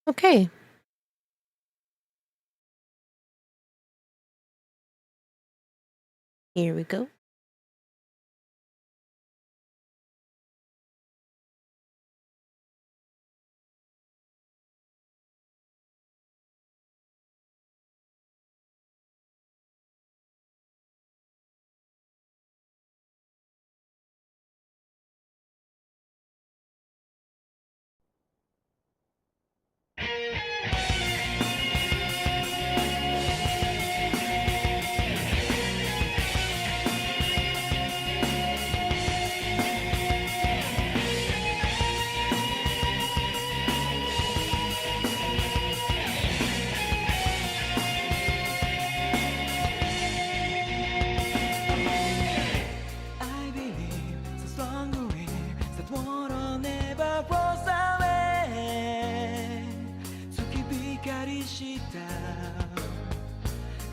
Okay. Here we go. I believe so strongly that water never flows away. 月光した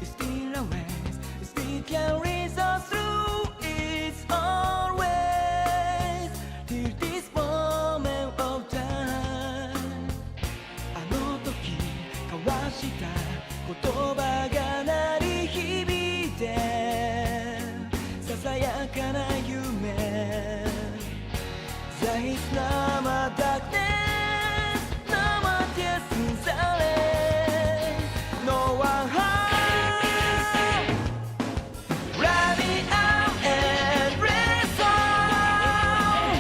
It's still a ways, it still carries us through. It's always till this moment of time. あの時交わした言葉が鳴り響いてささやかな夢 There is no more darkness, no more tears in silence. No one home, running out and rest on.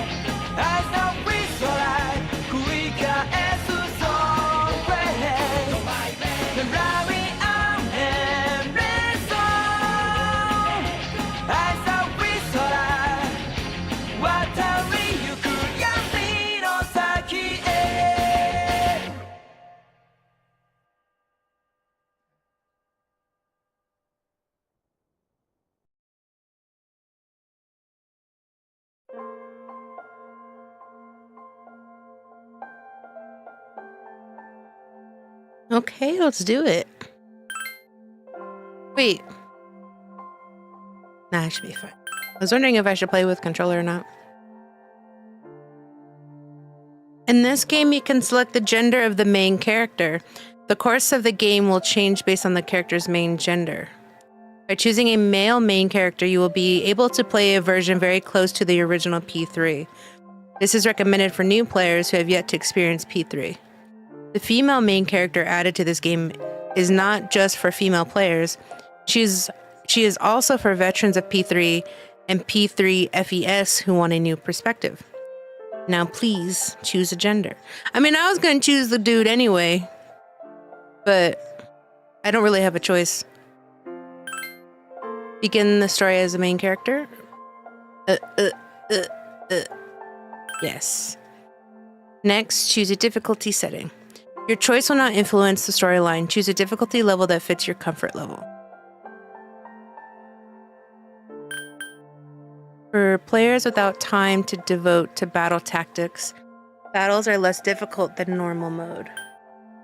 As the whistle light, 繰り返す song praise. Running out and rest on. As the whistle light, 渡りゆく闇の先へ Okay, let's do it. Wait. Nah, it should be fine. I was wondering if I should play with controller or not. In this game, you can select the gender of the main character. The course of the game will change based on the character's main gender. By choosing a male main character, you will be able to play a version very close to the original P3. This is recommended for new players who have yet to experience P3. The female main character added to this game is not just for female players. She is also for veterans of P3 and P3 FES who want a new perspective. Now please choose a gender. I mean, I was going to choose the dude anyway, but I don't really have a choice. Begin the story as a main character. Yes. Next, choose a difficulty setting. Your choice will not influence the storyline. Choose a difficulty level that fits your comfort level. For players without time to devote to battle tactics, battles are less difficult than normal mode.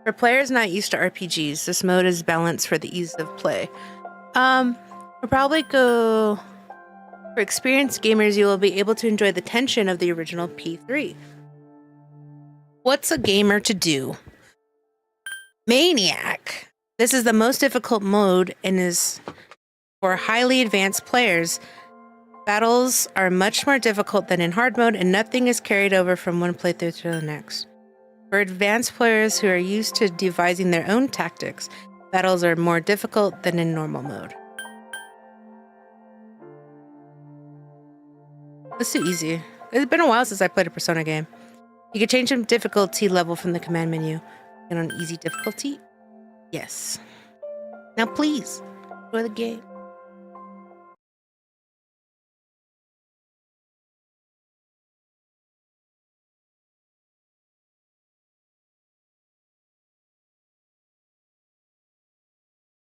For players not used to RPGs, this mode is balanced for the ease of play. We'll probably go... For experienced gamers, you will be able to enjoy the tension of the original P3. What's a gamer to do? Maniac! This is the most difficult mode and is for highly advanced players. Battles are much more difficult than in hard mode, and nothing is carried over from one playthrough to the next. For advanced players who are used to devising their own tactics, battles are more difficult than in normal mode. Let's do easy. It's been a while since I played a Persona game. You can change the difficulty level from the command menu. And on easy difficulty? Yes. Now please, enjoy the game.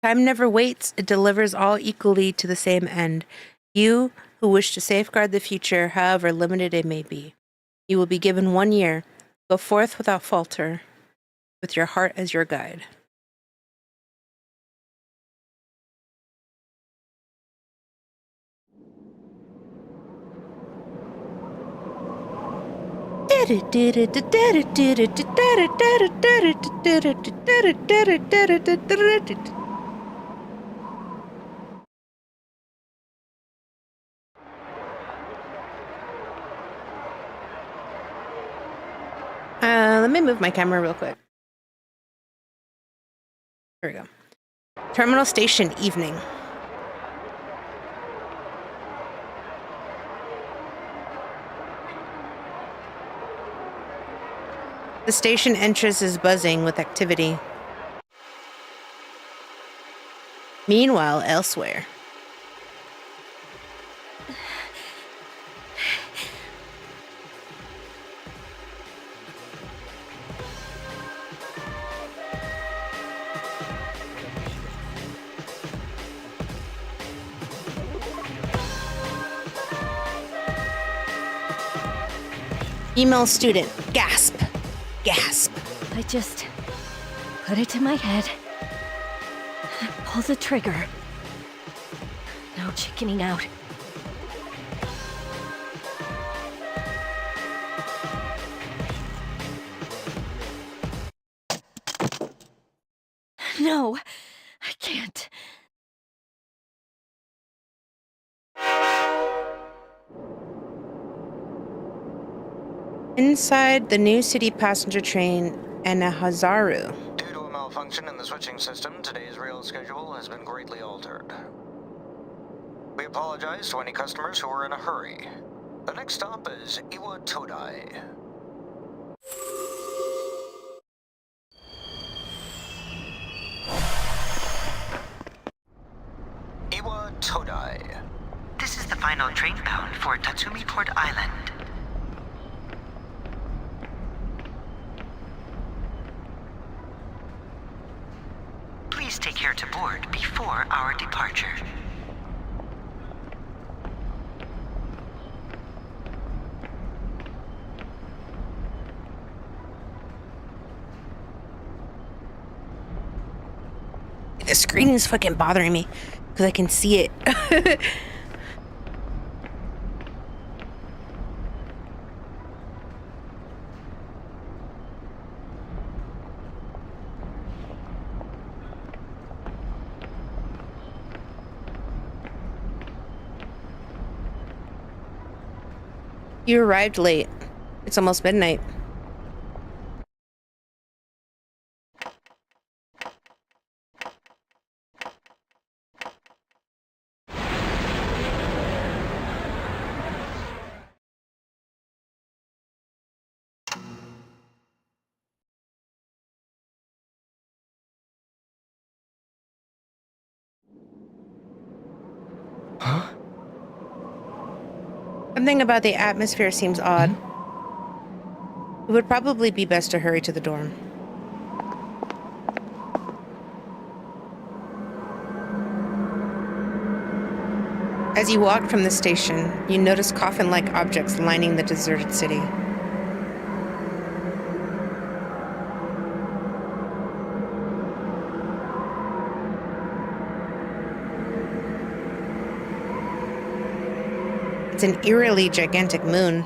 Time never waits, it delivers all equally to the same end. You, who wish to safeguard the future, however limited it may be. You will be given 1 year. Go forth without falter, with your heart as your guide. Let me move my camera real quick. Here we go. Terminal station, evening. The station entrance is buzzing with activity. Meanwhile, elsewhere. Female student. Gasp. Gasp. I just put it to my head. Pull the trigger. No chickening out. No, I can't. Inside the new city passenger train, Anahazaru. Due to a malfunction in the switching system, today's rail schedule has been greatly altered. We apologize to any customers who are in a hurry. The next stop is Iwa Todai. Iwa Todai. This is the final train bound for Tatsumi Port Island. Please take care to board before our departure. The screen is fucking bothering me because I can see it. You arrived late. It's almost midnight. Something about the atmosphere seems odd. It would probably be best to hurry to the dorm. As you walked from the station, you noticed coffin-like objects lining the deserted city. It's an eerily gigantic moon.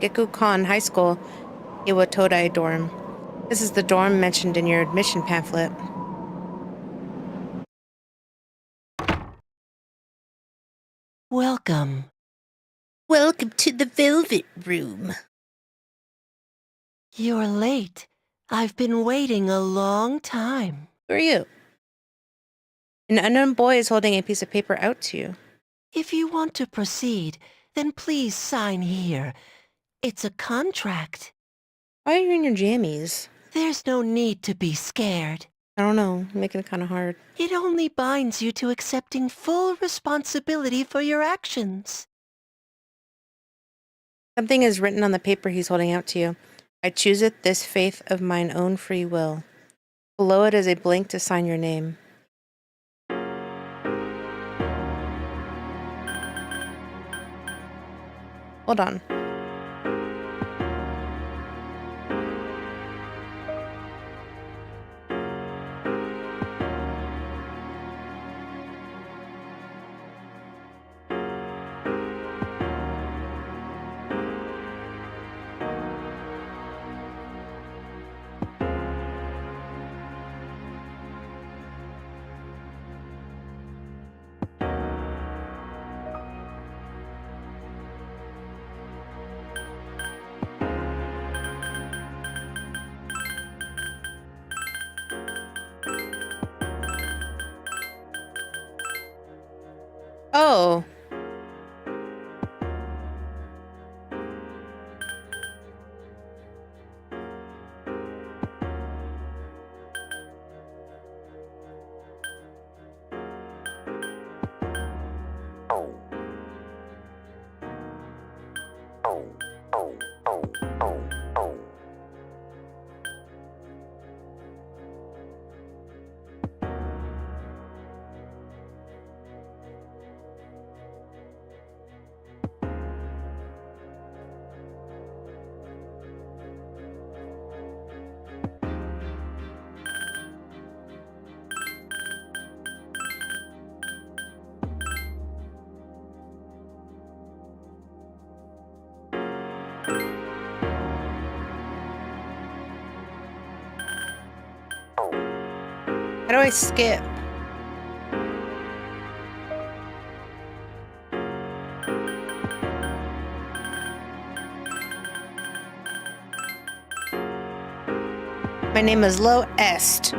Gekukan High School, Iwatodai dorm. This is the dorm mentioned in your admission pamphlet. Welcome. Welcome to the Velvet Room. You're late. I've been waiting a long time. Who are you? An unknown boy is holding a piece of paper out to you. If you want to proceed, then please sign here. It's a contract. Why are you in your jammies? There's no need to be scared. I don't know. Making it kind of hard. It only binds you to accepting full responsibility for your actions. Something is written on the paper he's holding out to you. I choose it this faith of mine own free will. Below it is a blank to sign your name. Hold on. Oh. How do I skip? My name is Lo Est.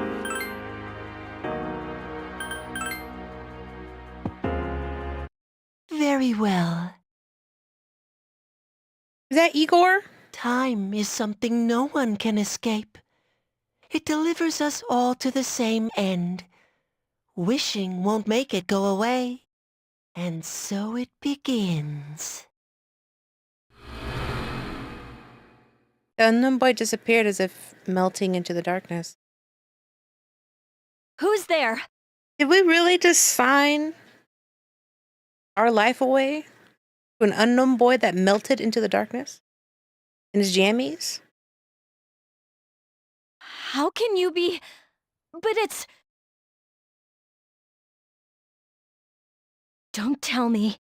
Very well. Is that Igor? Time is something no one can escape. It delivers us all to the same end. Wishing won't make it go away. And so it begins. The unknown boy disappeared as if melting into the darkness. Who's there? Did we really just sign our life away to an unknown boy that melted into the darkness? In his jammies? How can you be... But it's... Don't tell me.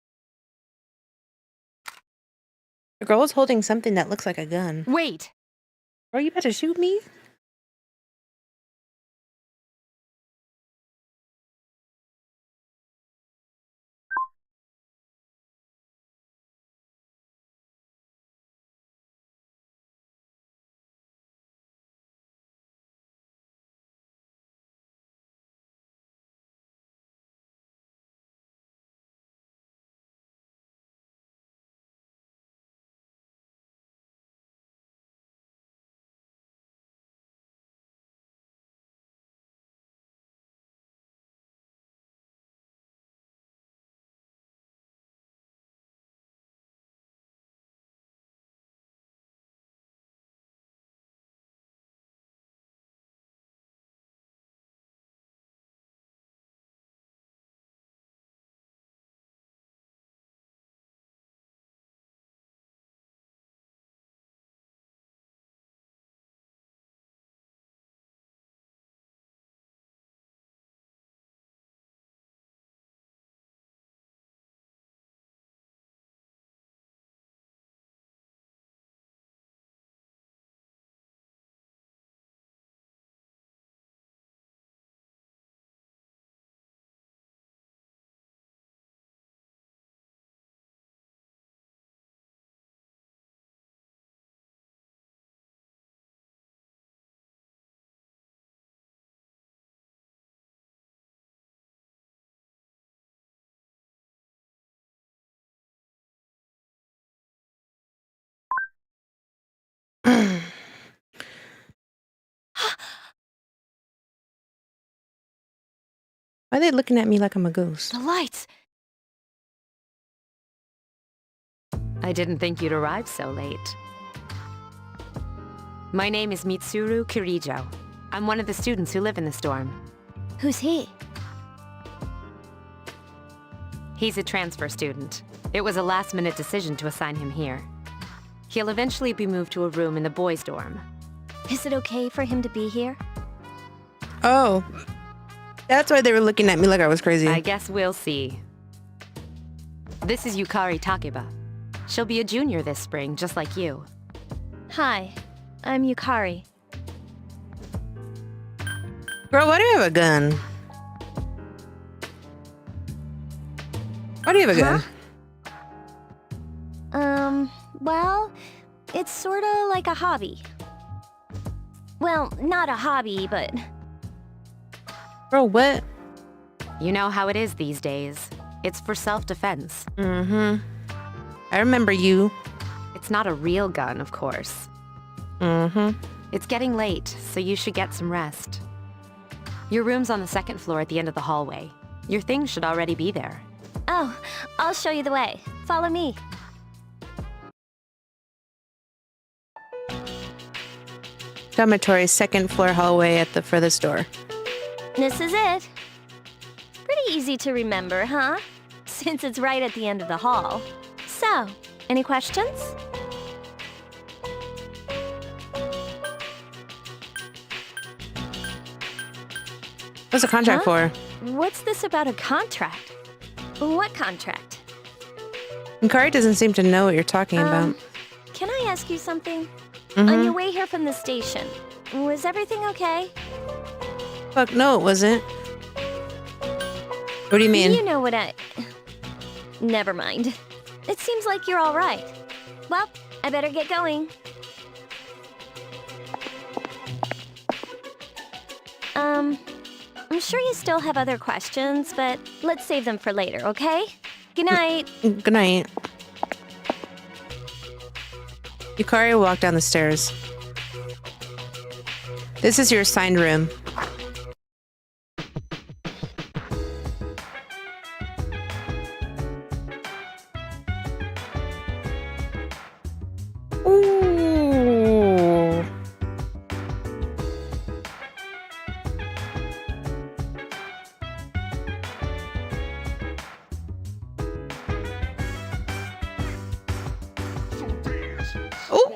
The girl is holding something that looks like a gun. Wait! Are you about to shoot me? Why are they looking at me like I'm a ghost? The lights! I didn't think you'd arrive so late. My name is Mitsuru Kirijo. I'm one of the students who live in the storm. Who's he? He's a transfer student. It was a last-minute decision to assign him here. He'll eventually be moved to a room in the boys' dorm. Is it okay for him to be here? Oh. That's why they were looking at me like I was crazy. I guess we'll see. This is Yukari Takeba. She'll be a junior this spring, just like you. Hi, I'm Yukari. Girl, why do you have a gun? Why do you have a gun? Well, it's sorta like a hobby. Well, not a hobby, but... Bro, what? You know how it is these days. It's for self-defense. Mm-hmm. I remember you. It's not a real gun, of course. Mm-hmm. It's getting late, so you should get some rest. Your room's on the second floor at the end of the hallway. Your things should already be there. Oh, I'll show you the way. Follow me. Dormitory, second floor hallway at the furthest door. This is it. Pretty easy to remember, huh? Since it's right at the end of the hall. So, any questions? What's the contract for? What's this about a contract? What contract? Yukari doesn't seem to know what you're talking about. Can I ask you something? Mm-hmm. On your way here from the station, was everything okay? Fuck, no, it wasn't. What do you mean? You know what I... Never mind. It seems like you're all right. Well, I better get going. I'm sure you still have other questions, but let's save them for later, okay? Good night. Good night. Yukari walked down the stairs. This is your assigned room. Ooh. Ooh.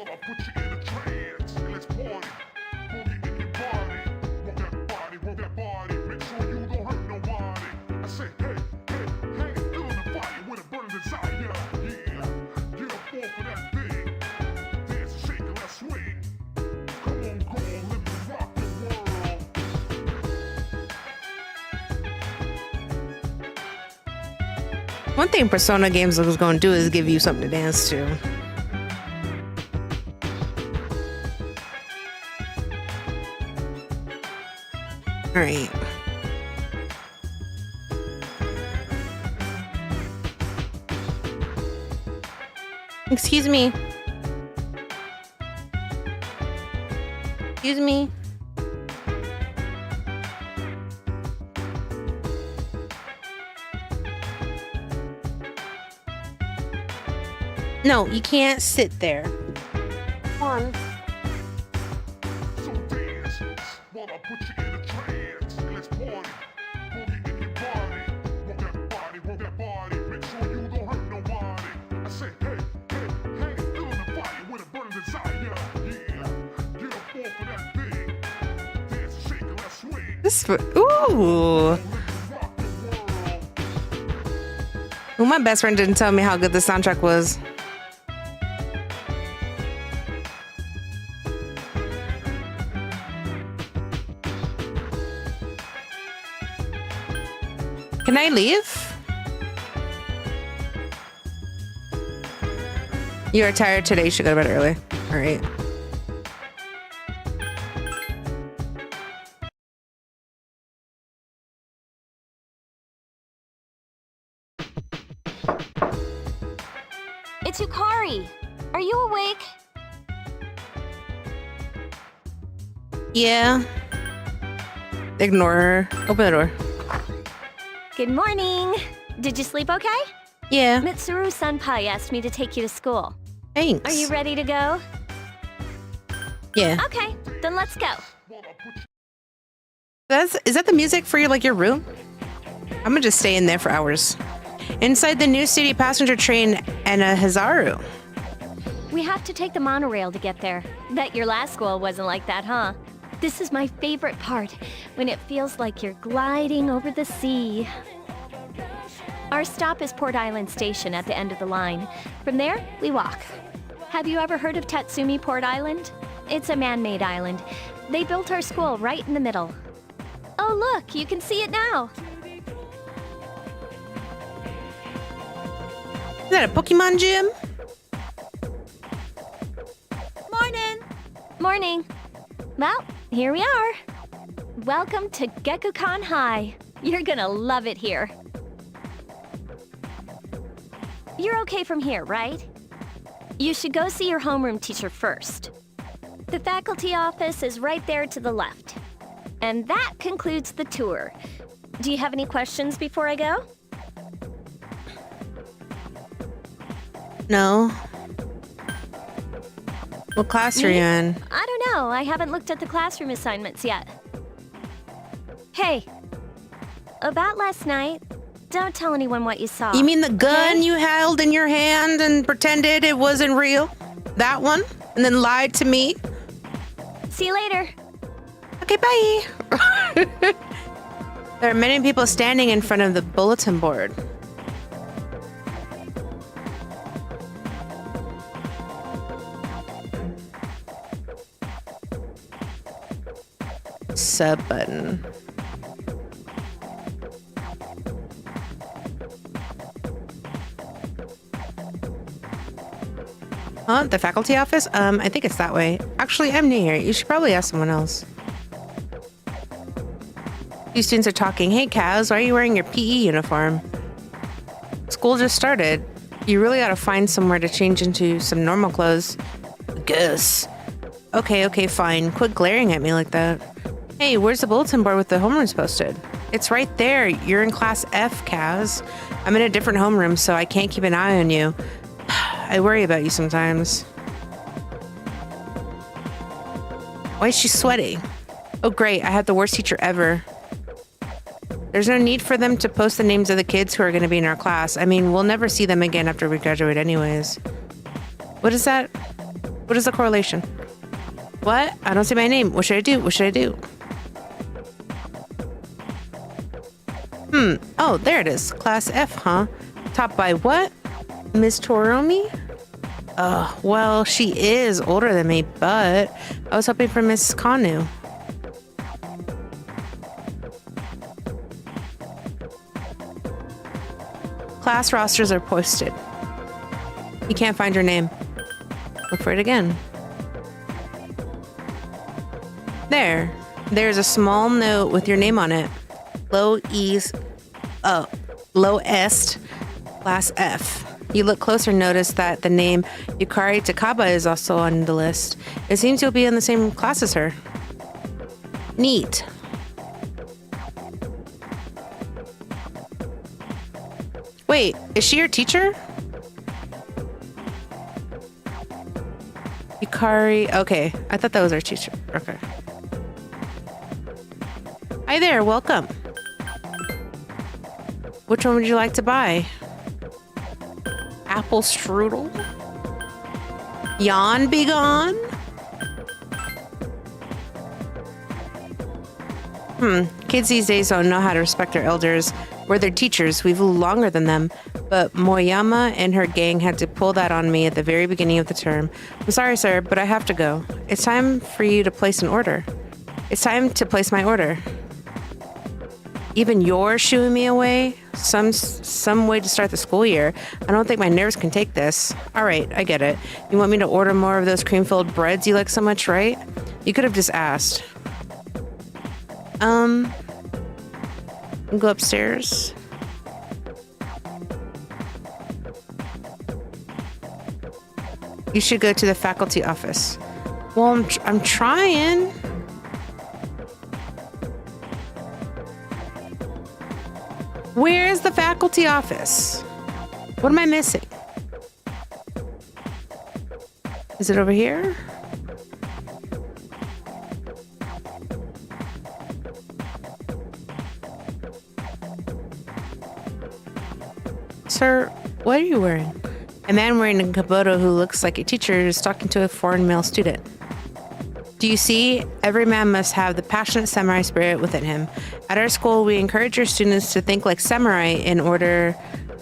One thing Persona games was going to do is give you something to dance to. All right. Excuse me. Excuse me. No, you can't sit there. Come on. This, ooh. Well, my best friend didn't tell me how good the soundtrack was. Can I leave? You are tired today. You should go to bed early. All right. It's Yukari. Are you awake? Yeah. Ignore her. Open the door. Good morning. Did you sleep okay? Yeah. Mitsuru Senpai asked me to take you to school. Thanks. Are you ready to go? Yeah. Okay, then let's go. Is that the music for your room? I'm gonna just stay in there for hours. Inside the New City passenger train and a Hazaru. We have to take the monorail to get there. Bet your last school wasn't like that, huh? This is my favorite part, when it feels like you're gliding over the sea. Our stop is Port Island Station at the end of the line. From there, we walk. Have you ever heard of Tatsumi Port Island? It's a man-made island. They built our school right in the middle. Oh look, you can see it now. Is that a Pokemon gym? Morning! Morning. Well, here we are. Welcome to Gekukan High. You're gonna love it here. You're okay from here, right? You should go see your homeroom teacher first. The faculty office is right there to the left. And that concludes the tour. Do you have any questions before I go? No. What class are you in? I don't know. I haven't looked at the classroom assignments yet. Hey, about last night, don't tell anyone what you saw. You mean the gun okay? you held in your hand and pretended it wasn't real? That one? And then lied to me? See you later. Okay, bye. There are many people standing in front of the bulletin board. Sub button. Huh? The faculty office? I think it's that way. Actually, I'm new here. You should probably ask someone else. Few students are talking. Hey, Kaz, why are you wearing your PE uniform? School just started. You really ought to find somewhere to change into some normal clothes. Guess. Okay, fine. Quit glaring at me like that. Hey, where's the bulletin board with the homerooms posted? It's right there. You're in class F, Kaz. I'm in a different homeroom, so I can't keep an eye on you. I worry about you sometimes. Why is she sweating? Oh, great. I had the worst teacher ever. There's no need for them to post the names of the kids who are going to be in our class. I mean, we'll never see them again after we graduate anyways. What is that? What is the correlation? What? I don't see my name. What should I do? What should I do? Oh, there it is. Class F, huh? Topped by what? Miss Toromi? Well, she is older than me, but I was hoping for Miss Kanu. Class rosters are posted. You can't find your name. Look for it again. There's a small note with your name on it. Low Est, Class F. You look closer and notice that the name Yukari Takaba is also on the list. It seems you'll be in the same class as her. Neat. Wait, is she your teacher? Yukari, okay. I thought that was our teacher. Okay. Hi there, welcome. Which one would you like to buy? Apple strudel? Yawn be gone? Kids these days don't know how to respect their elders. We're their teachers. We've lived longer than them. But Moyama and her gang had to pull that on me at the very beginning of the term. I'm sorry, sir, but I have to go. It's time for you to place an order. It's time to place my order. Even you're shooing me away? Some way to start the school year. I don't think my nerves can take this. All right, I get it. You want me to order more of those cream-filled breads you like so much, right? You could have just asked. Go upstairs. You should go to the faculty office. Well, I'm trying. Where is the faculty office? What am I missing? Is it over here? Sir, what are you wearing? A man wearing a kabuto who looks like a teacher is talking to a foreign male student. Do you see? Every man must have the passionate samurai spirit within him. At our school, we encourage our students to think like samurai in order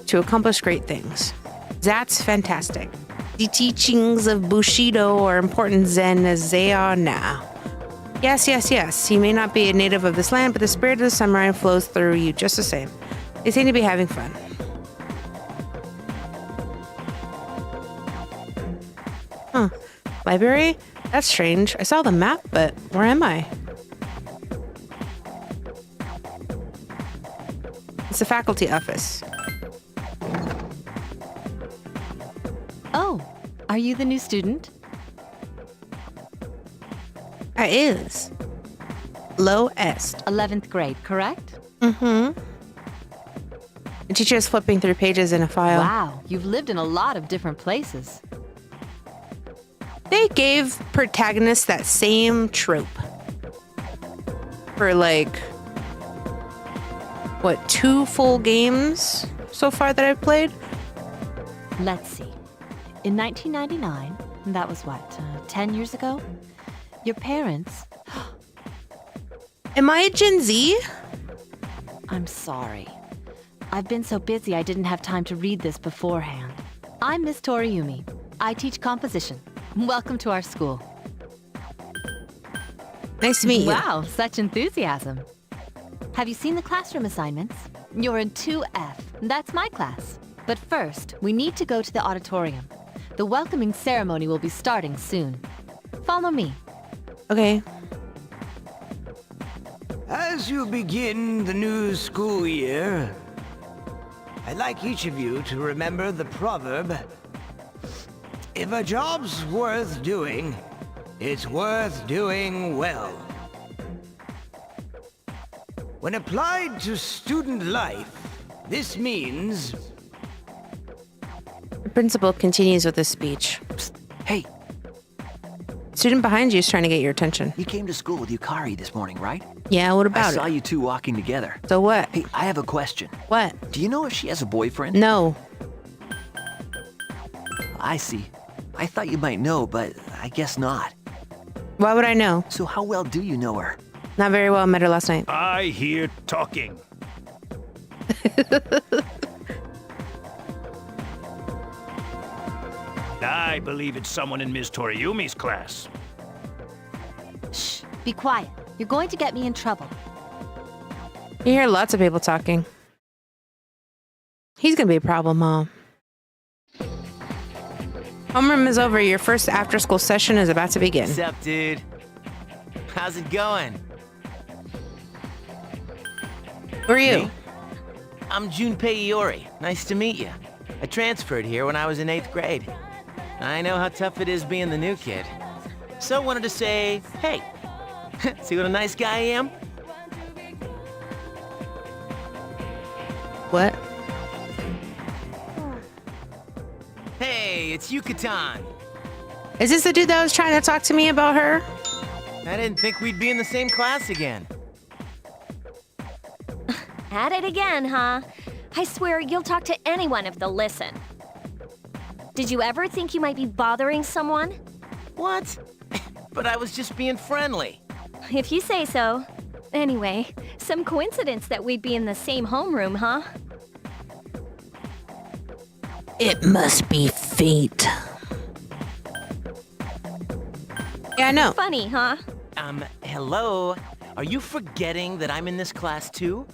to accomplish great things. That's fantastic. The teachings of Bushido are important Zen as they are now. Yes. He may not be a native of this land, but the spirit of the samurai flows through you just the same. They seem to be having fun. Huh. Library? That's strange. I saw the map, but where am I? It's the faculty office. Oh, are you the new student? I is. Low est. 11th grade, correct? The teacher is flipping through pages in a file. Wow, you've lived in a lot of different places. They gave protagonists that same trope for like, what, 2 full games so far that I've played? Let's see. In 1999, that was what, 10 years ago? Your parents... Am I Gen Z? I'm sorry. I've been so busy I didn't have time to read this beforehand. I'm Miss Toriumi. I teach composition. Welcome to our school. Nice to meet you. Wow, such enthusiasm. Have you seen the classroom assignments? You're in 2F. That's my class. But first, we need to go to the auditorium. The welcoming ceremony will be starting soon. Follow me. Okay. As you begin the new school year, I'd like each of you to remember the proverb, if a job's worth doing, it's worth doing well. When applied to student life, this means... The principal continues with his speech. Hey, Student behind you is trying to get your attention. you came to school with Yukari this morning, right? Yeah, what I about saw it? you two walking together. So what? Hey, I have a question. What? Do you know if she has a boyfriend? No. I see. I thought you might know, but I guess not. Why would I know? So how well do you know her? Not very well. Met her last night. I hear talking. I believe it's someone in Ms. Toriumi's class. Shh, be quiet. You're going to get me in trouble. You hear lots of people talking. He's gonna be a problem, huh? Homeroom is over. Your first after-school session is about to begin. What's up, dude? How's it going? Who are you? Me? I'm Junpei Iori. Nice to meet you. I transferred here when I was in 8th grade. I know how tough it is being the new kid. So I wanted to say, hey, see what a nice guy I am? What? Hey, it's Yucatan. Is this the dude that was trying to talk to me about her? I didn't think we'd be in the same class again. At it again, huh? I swear you'll talk to anyone if they'll listen. Did you ever think you might be bothering someone? What? But I was just being friendly. If you say so. Anyway, some coincidence that we'd be in the same homeroom, huh? It must be fate. Yeah, I know. Funny, huh? Hello? Are you forgetting that I'm in this class too?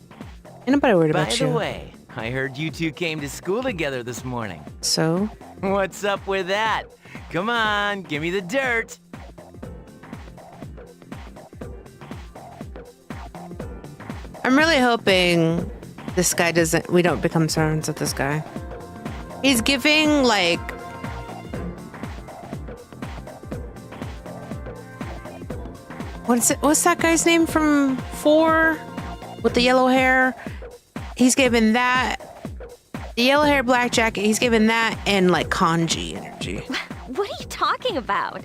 Ain't nobody worried By about the you. way, I heard you two came to school together this morning. So? What's up with that? Come on, give me the dirt. I'm really hoping this guy we don't become friends with this guy. He's giving, like... What's that guy's name from 4? With the yellow hair? He's giving that... The yellow hair, black jacket, he's giving that and, like, kanji energy. What are you talking about?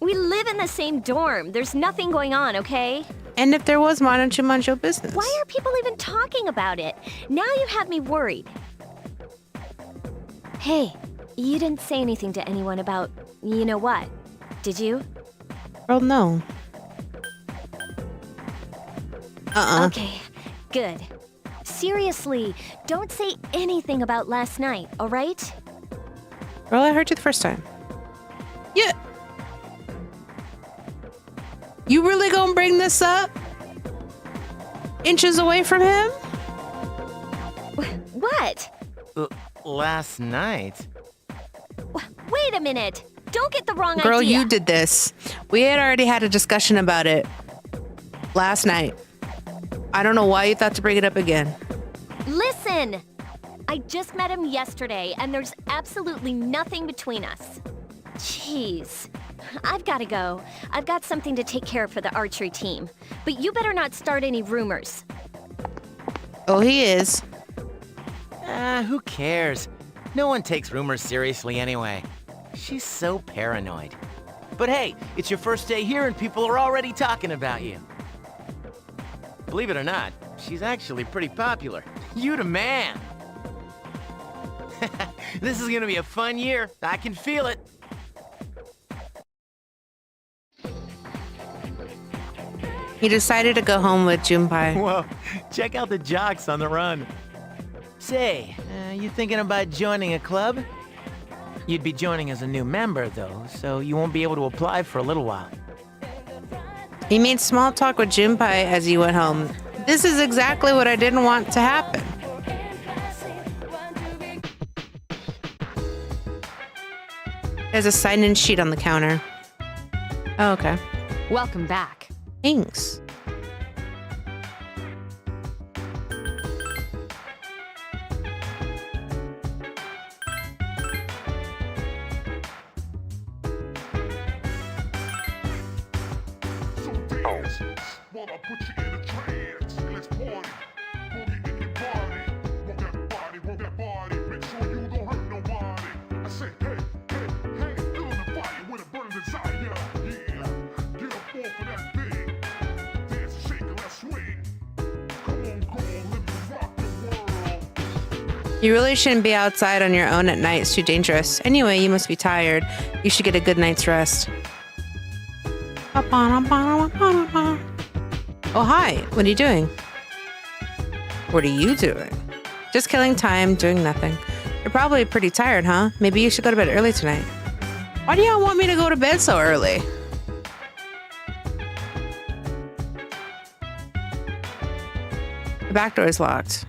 We live in the same dorm. There's nothing going on, okay? And if there was, why don't you mind your business? Why are people even talking about it? Now you have me worried. Hey, you didn't say anything to anyone about you know what, did you? Girl, no. Okay, good. Seriously, don't say anything about last night, alright? Girl, I heard you the first time. Yeah. You really gonna bring this up? Inches away from him? What? Last night? Wait a minute! Don't get the wrong Girl, idea! you did this. We had already had a discussion about it last night. I don't know why you thought to bring it up again. Listen! I just met him yesterday, and there's absolutely nothing between us. Jeez. I've gotta go. I've got something to take care of for the archery team. But you better not start any rumors. Oh, he is. Who cares? No one takes rumors seriously anyway. She's so paranoid. But hey, it's your first day here and people are already talking about you. Believe it or not, she's actually pretty popular. You the man. This is gonna be a fun year. I can feel it. He decided to go home with Junpei. Whoa, check out the jocks on the run. Say, you thinking about joining a club? You'd be joining as a new member, though, so you won't be able to apply for a little while. He made small talk with Junpei as he went home. This is exactly what I didn't want to happen. There's a sign-in sheet on the counter. Oh, okay. Welcome back. Thanks. You really shouldn't be outside on your own at night. It's too dangerous. Anyway, you must be tired. You should get a good night's rest. Oh, hi. What are you doing? What are you doing? Just killing time, doing nothing. You're probably pretty tired, huh? Maybe you should go to bed early tonight. Why do y'all want me to go to bed so early? The back door is locked.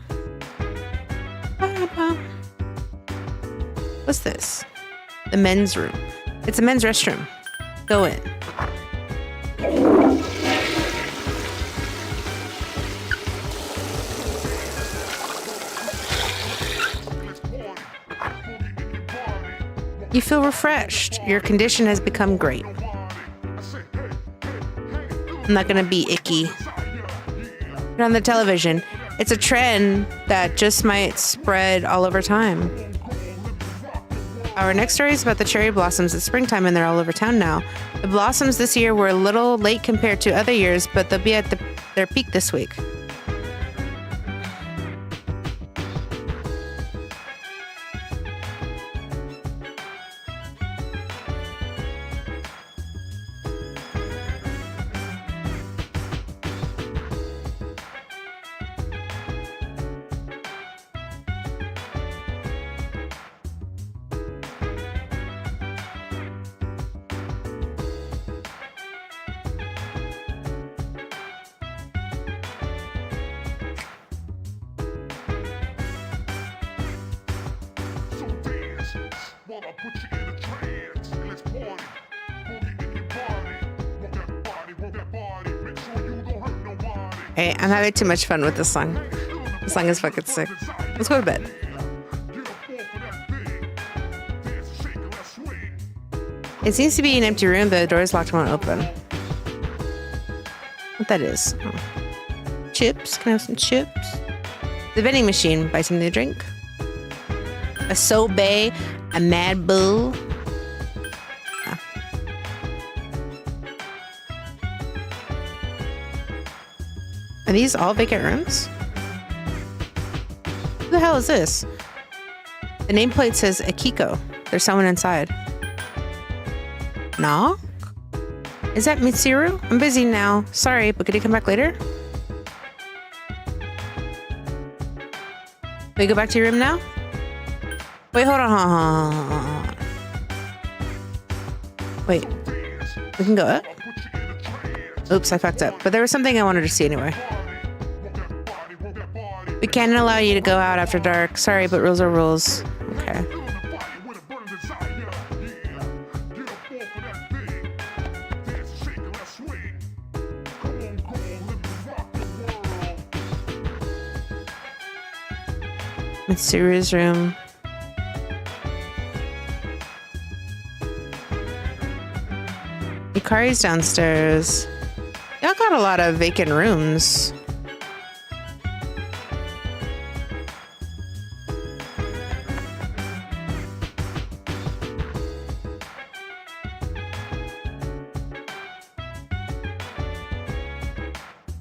What's this? The men's room. It's a men's restroom. Go in. You feel refreshed. Your condition has become great. I'm not gonna be icky. Put on the television. It's a trend that just might spread all over time. Our next story is about the cherry blossoms. It's springtime and they're all over town now. The blossoms this year were a little late compared to other years, but they'll be at their peak this week. Hey, I'm having too much fun with this song. This song is fucking sick. Let's go to bed. It seems to be an empty room. The door is locked and won't open. What that is? Oh. Chips? Can I have some chips? The vending machine. Buy something to drink. A sorbet. A Mad Bull. Yeah. Are these all vacant rooms? Who the hell is this? The nameplate says Akiko. There's someone inside. Knock? Is that Mitsuru? I'm busy now. Sorry, but could you come back later? We go back to your room now? Wait, hold on. Wait. We can go up? Oops, I fucked up. But there was something I wanted to see anyway. We can't allow you to go out after dark. Sorry, but rules are rules. Okay. Mitsuru's room. Yukari's downstairs. Y'all got a lot of vacant rooms.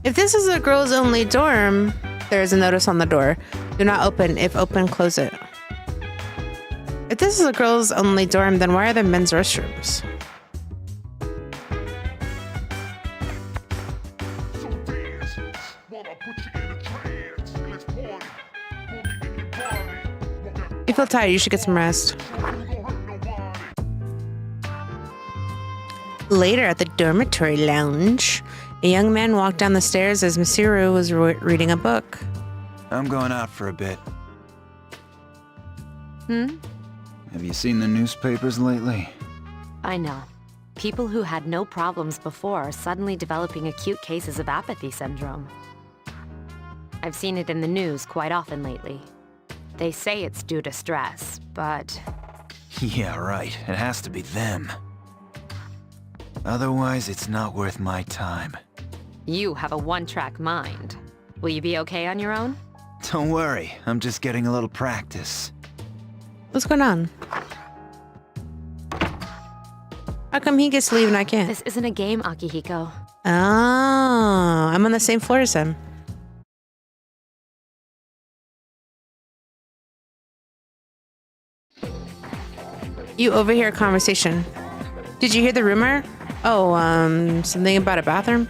If this is a girls only dorm, there is a notice on the door. Do not open. If open, close it. If this is a girls only dorm, then why are there men's restrooms? You feel tired, you should get some rest. Later at the dormitory lounge, a young man walked down the stairs as Mitsuru was reading a book. I'm going out for a bit. Have you seen the newspapers lately? I know. People who had no problems before are suddenly developing acute cases of apathy syndrome. I've seen it in the news quite often lately. They say it's due to stress, but... Yeah, right. It has to be them. Otherwise, it's not worth my time. You have a one-track mind. Will you be okay on your own? Don't worry, I'm just getting a little practice. What's going on? How come he gets to leave and I can't? This isn't a game, Akihiko. Oh, I'm on the same floor as him. You overhear a conversation. Did you hear the rumor? Oh, something about a bathroom?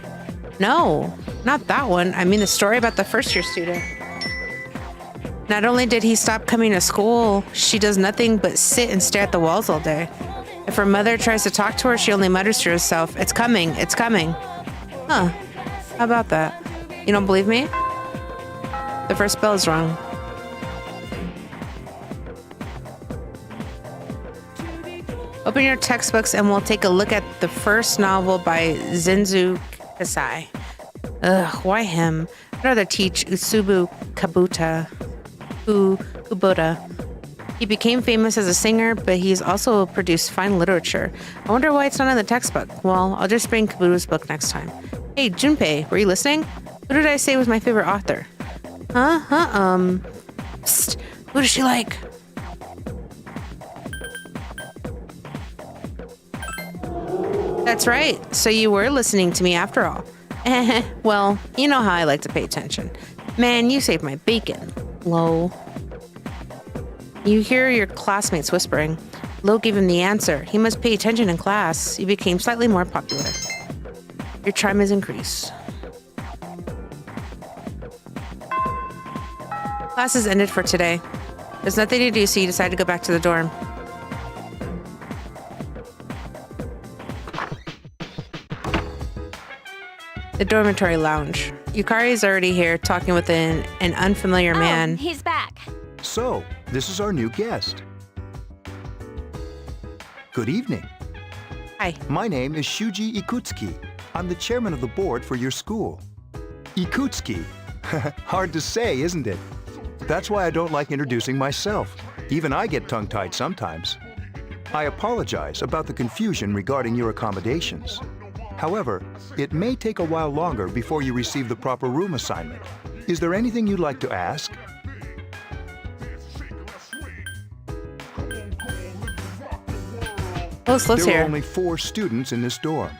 No, not that one. I mean the story about the first-year student. Not only did he stop coming to school, she does nothing but sit and stare at the walls all day. If her mother tries to talk to her, she only mutters to herself, "It's coming, it's coming." Huh, how about that? You don't believe me? The first spell is wrong. Open your textbooks and we'll take a look at the first novel by Zenzu Kasai. Ugh, why him? I'd rather teach Usubu Kubota. He became famous as a singer, but he's also produced fine literature. I wonder why it's not in the textbook. Well, I'll just bring Kabuta's book next time. Hey, Junpei, were you listening? Who did I say was my favorite author? Psst, who does she like? That's right. So you were listening to me after all. Well, you know how I like to pay attention. Man, you saved my bacon. Lo. You hear your classmates whispering. Lo gave him the answer. He must pay attention in class. You became slightly more popular. Your charm has increased. Class is ended for today. There's nothing to do, so you decide to go back to the dorm. The dormitory lounge. Yukari is already here, talking with an unfamiliar man. He's back. So, this is our new guest. Good evening. Hi. My name is Shuji Ikutsuki. I'm the chairman of the board for your school. Ikutsuki. Hard to say, isn't it? That's why I don't like introducing myself. Even I get tongue-tied sometimes. I apologize about the confusion regarding your accommodations. However, it may take a while longer before you receive the proper room assignment. Is there anything you'd like to ask? Let's There hear. are only 4 students in this dorm.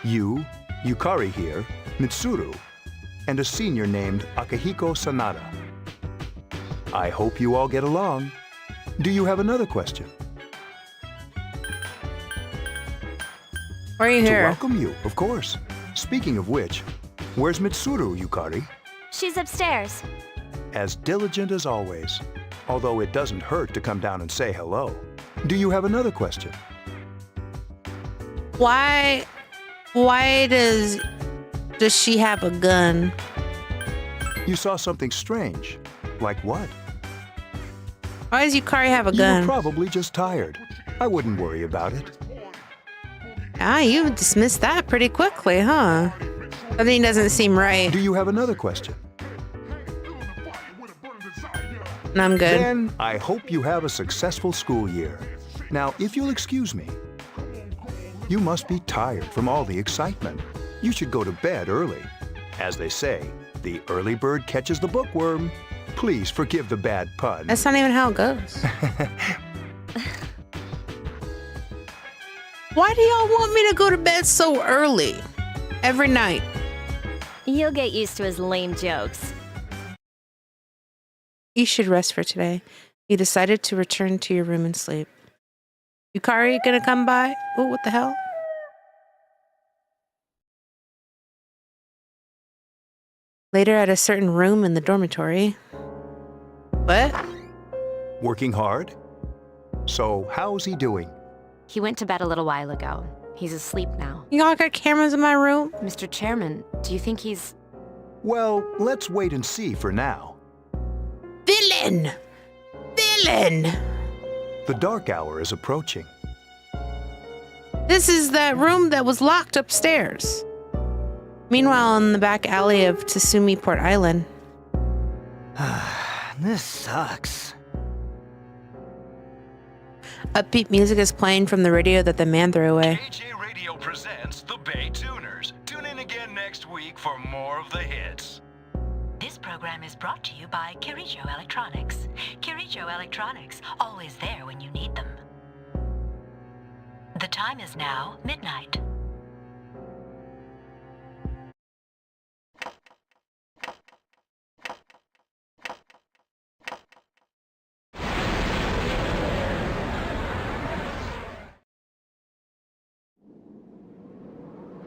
You, Yukari here, Mitsuru, and a senior named Akihiko Sanada. I hope you all get along. Do you have another question? Why are you To here? welcome you, of course. Speaking of which, where's Mitsuru, Yukari? She's upstairs. As diligent as always. Although it doesn't hurt to come down and say hello. Do you have another question? Why does she have a gun? You saw something strange. Like what? Why does Yukari have a You gun? were probably just tired. I wouldn't worry about it. Ah, you dismissed that pretty quickly, huh? Something doesn't seem right. Do you have another question? No, I'm good. Then I hope you have a successful school year. Now, if you'll excuse me, you must be tired from all the excitement. You should go to bed early. As they say, the early bird catches the bookworm. Please forgive the bad pun. That's not even how it goes. Why do y'all want me to go to bed so early? Every night. You'll get used to his lame jokes. You should rest for today. You decided to return to your room and sleep. Yukari gonna come by? Oh, what the hell? Later at a certain room in the dormitory. What? Working hard? So, how's he doing? He went to bed a little while ago. He's asleep now. Y'all got cameras in my room? Mr. Chairman, do you think he's... Well, let's wait and see for now. Villain! Villain! The dark hour is approaching. This is that room that was locked upstairs. Meanwhile, in the back alley of Tsumi Port Island. This sucks. Upbeat music is playing from the radio that the man threw away. KJ Radio presents the Bay Tuners. Tune in again next week for more of the hits. This program is brought to you by Kirijo Electronics. Kirijo Electronics, always there when you need them. The time is now midnight.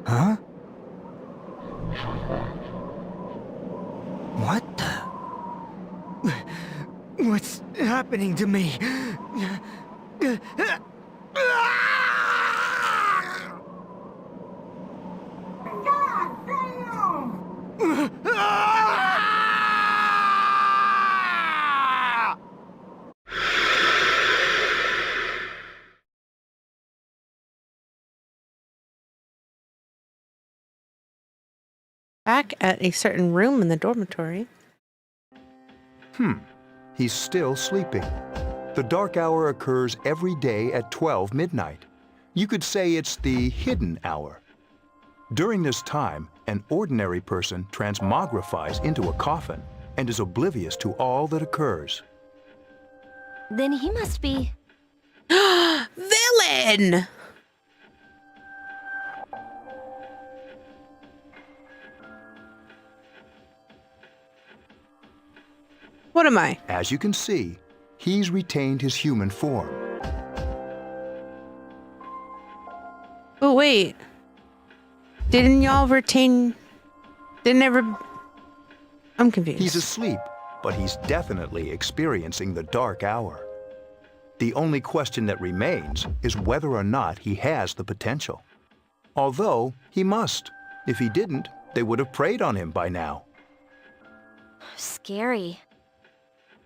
Huh? What the? What's happening to me? Back at a certain room in the dormitory. He's still sleeping. The dark hour occurs every day at 12 midnight. You could say it's the hidden hour. During this time, an ordinary person transmogrifies into a coffin and is oblivious to all that occurs. Then he must be... Villain! What am I? As you can see, he's retained his human form. Oh, wait. Didn't y'all retain... Didn't ever... I'm confused. He's asleep, but he's definitely experiencing the dark hour. The only question that remains is whether or not he has the potential. Although, he must. If he didn't, they would have preyed on him by now. Scary.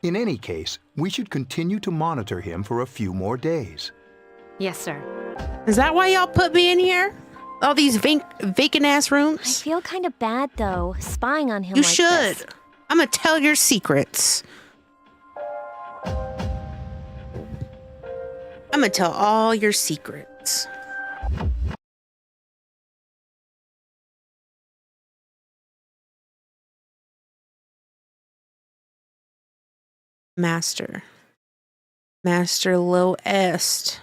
In any case, we should continue to monitor him for a few more days. Yes, sir. Is that why y'all put me in here? All these vacant-ass I rooms? feel kind of bad, though, spying on him You like should. this. I'm gonna tell your secrets. I'm gonna tell all your secrets. Master. Master Low Est.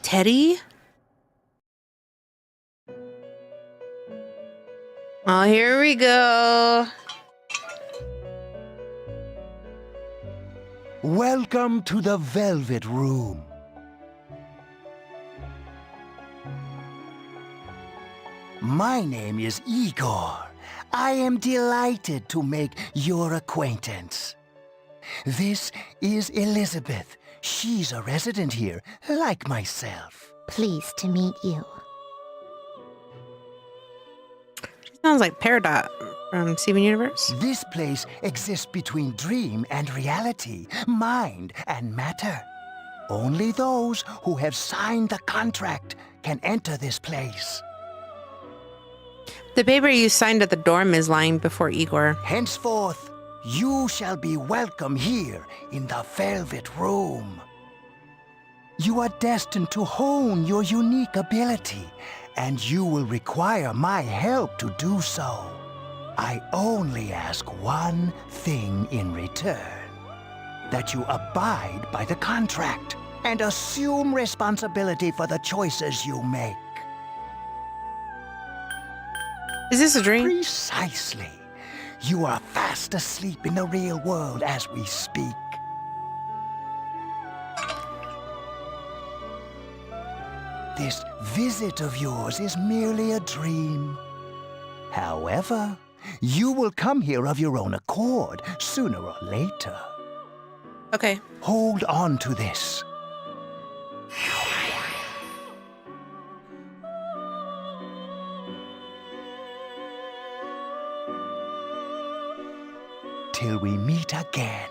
Teddy? Oh, here we go. Welcome to the Velvet Room. My name is Igor. I am delighted to make your acquaintance. This is Elizabeth. She's a resident here, like myself. Pleased to meet you. She sounds like Peridot from Steven Universe. This place exists between dream and reality, mind and matter. Only those who have signed the contract can enter this place. The paper you signed at the dorm is lying before Igor. Henceforth, you shall be welcome here in the Velvet Room. You are destined to hone your unique ability, and you will require my help to do so. I only ask one thing in return: that you abide by the contract and assume responsibility for the choices you make. Is this a dream? Precisely. You are fast asleep in the real world as we speak. This visit of yours is merely a dream. However, you will come here of your own accord, sooner or later. Okay. Hold on to this. Till we meet again.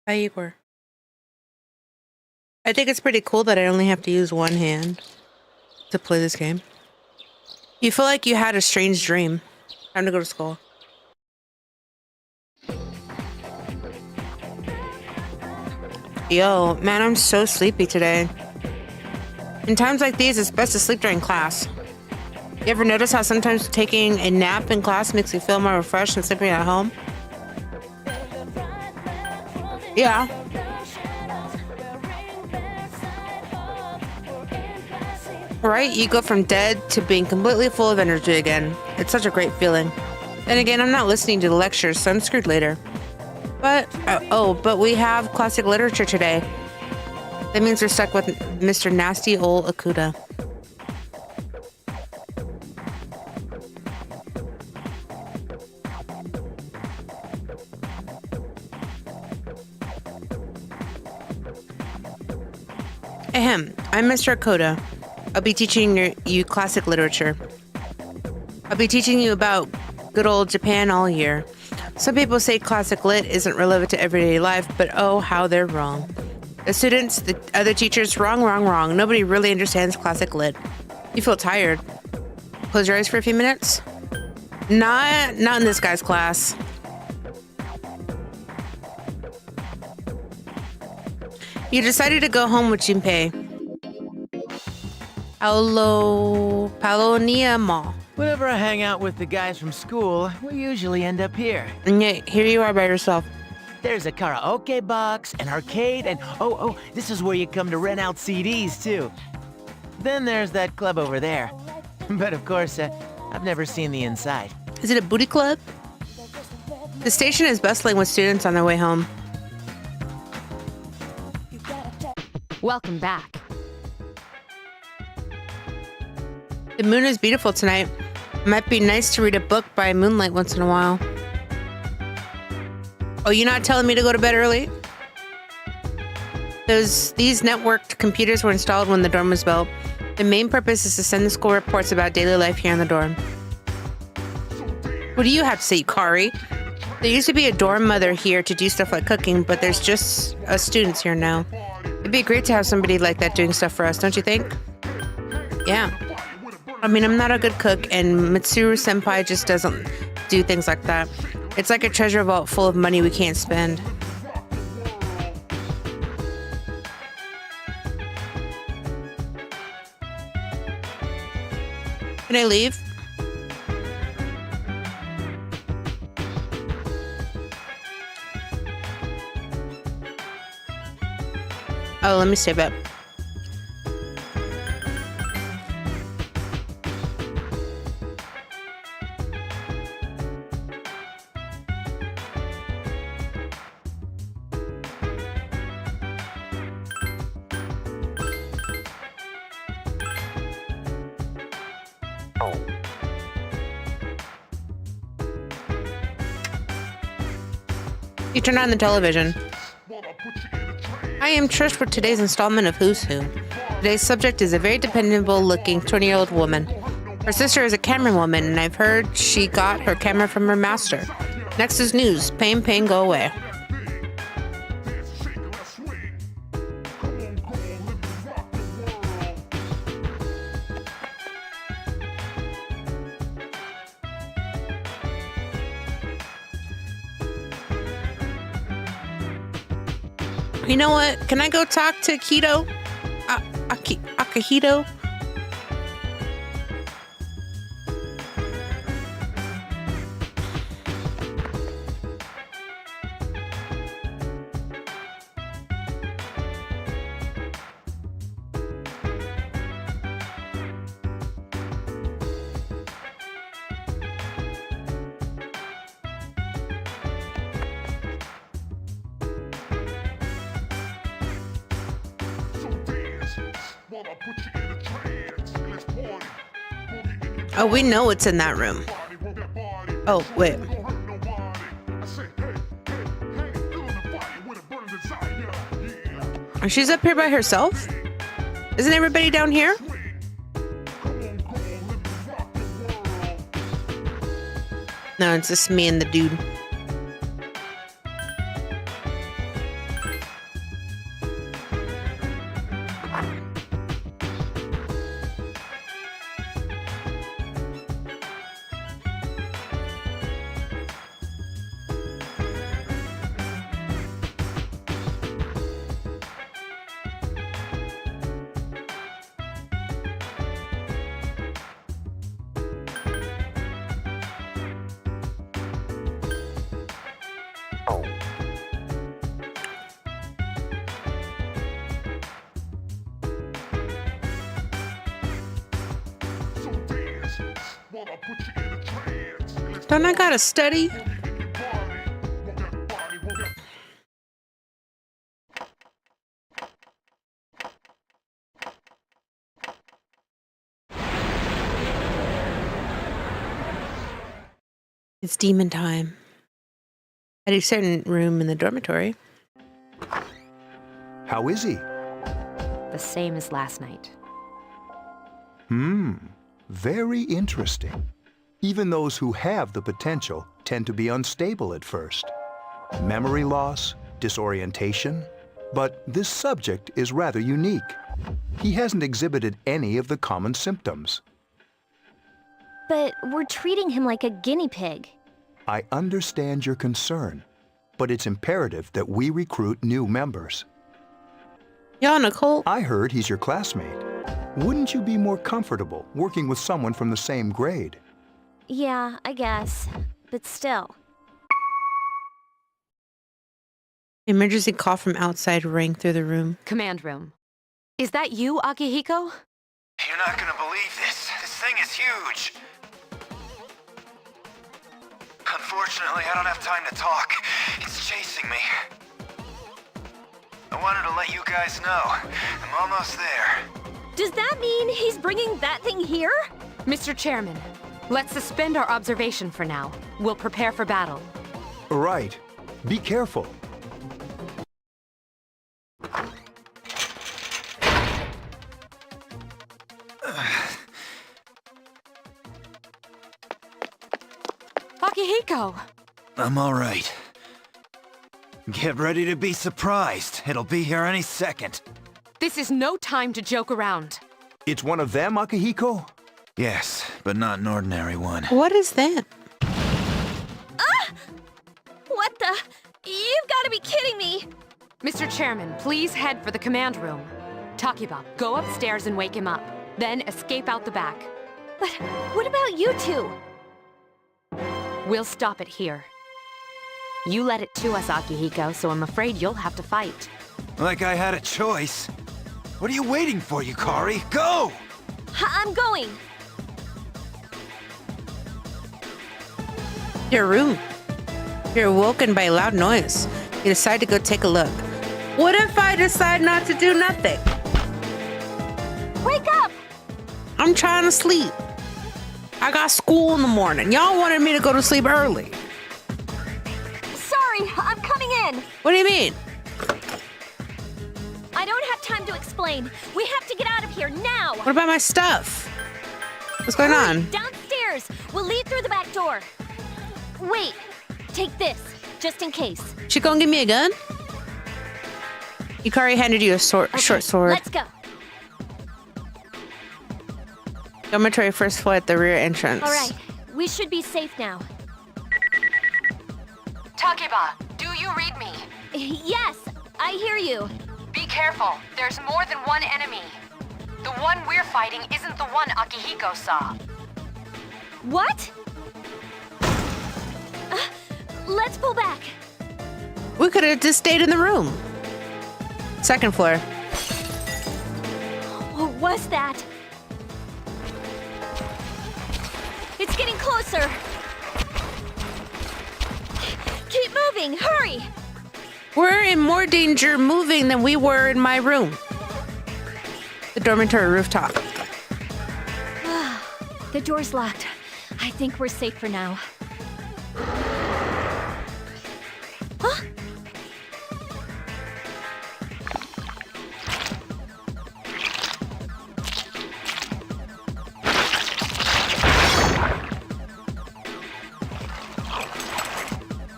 Hi, Igor. I think it's pretty cool that I only have to use one hand to play this game. You feel like you had a strange dream. Time to go to school. Yo, man, I'm so sleepy today. In times like these, it's best to sleep during class. You ever notice how sometimes taking a nap in class makes you feel more refreshed than sleeping at home? Yeah. Right? You go from dead to being completely full of energy again. It's such a great feeling. Then again, I'm not listening to the lectures, so I'm screwed later. But, but we have classic literature today. That means we're stuck with Mr. Nasty Ol Akuda. Ahem, I'm Mr. Akoda. I'll be teaching you classic literature. I'll be teaching you about good old Japan all year. Some people say classic lit isn't relevant to everyday life, but oh, how they're wrong. The students, the other teachers, wrong. Nobody really understands classic lit. You feel tired. Close your eyes for a few minutes. Not in this guy's class. You decided to go home with Junpei. Palonia Mall. Whenever I hang out with the guys from school, we usually end up here. And yet, here you are by yourself. There's a karaoke box, an arcade, and this is where you come to rent out CDs, too. Then there's that club over there. But of course, I've never seen the inside. Is it a booty club? The station is bustling with students on their way home. Welcome back. The moon is beautiful tonight. It might be nice to read a book by moonlight once in a while. Oh, you're not telling me to go to bed early? These networked computers were installed when the dorm was built. The main purpose is to send the school reports about daily life here in the dorm. What do you have to say, Kari? There used to be a dorm mother here to do stuff like cooking, but there's just us students here now. It'd be great to have somebody like that doing stuff for us, don't you think? Yeah. I mean, I'm not a good cook, and Mitsuru Senpai just doesn't do things like that. It's like a treasure vault full of money we can't spend. Can I leave? Oh, let me save it. You turn on the television. I am Trish for today's installment of Who's Who. Today's subject is a very dependable-looking 20-year-old woman. Her sister is a camerawoman, and I've heard she got her camera from her master. Next is news. Pain, pain, go away. You know what? Can I go talk to Akito? Akihito? Oh, we know what's in that room. Oh, wait. She's up here by herself? Isn't everybody down here? No, it's just me and the dude. Don't I gotta study? It's demon time. At a certain room in the dormitory. How is he? The same as last night. Very interesting. Even those who have the potential tend to be unstable at first. Memory loss, disorientation. But this subject is rather unique. He hasn't exhibited any of the common symptoms. But we're treating him like a guinea pig. I understand your concern, but it's imperative that we recruit new members. Yeah, Nicole. I heard he's your classmate. Wouldn't you be more comfortable working with someone from the same grade? Yeah, I guess. But still. Emergency call from outside rang through the room. Command room. Is that you, Akihiko? You're not gonna believe this. This thing is huge. Unfortunately, I don't have time to talk. It's chasing me. I wanted to let you guys know. I'm almost there. Does that mean he's bringing that thing here? Mr. Chairman, let's suspend our observation for now. We'll prepare for battle. Right. Be careful. Akihiko! I'm all right. Get ready to be surprised. It'll be here any second. This is no time to joke around. It's one of them, Akihiko? Yes, but not an ordinary one. What is that? What the? You've got to be kidding me! Mr. Chairman, please head for the command room. Takiba, go upstairs and wake him up. Then escape out the back. But what about you two? We'll stop it here. You led it to us, Akihiko, so I'm afraid you'll have to fight. Like I had a choice. What are you waiting for, Yukari? Go! I'm going! Your room. You're awoken by a loud noise. You decide to go take a look. What if I decide not to do nothing? Wake up! I'm trying to sleep. I got school in the morning. Y'all wanted me to go to sleep early. Sorry, I'm coming in. What do you mean? I don't have time to explain. We have to get out of here now. What about my stuff? What's going on? Downstairs. We'll lead through the back door. Wait, take this, just in case. She gonna give me a gun? Yukari handed you a short sword. Let's go. Dormitory first floor at the rear entrance. All right, we should be safe now. Takiba, do you read me? Yes, I hear you. Be careful. There's more than one enemy. The one we're fighting isn't the one Akihiko saw. What? Let's pull back. We could have just stayed in the room. Second floor. What was that? It's getting closer. Keep moving, hurry! We're in more danger moving than we were in my room. The dormitory rooftop. The door's locked. I think we're safe for now. Huh?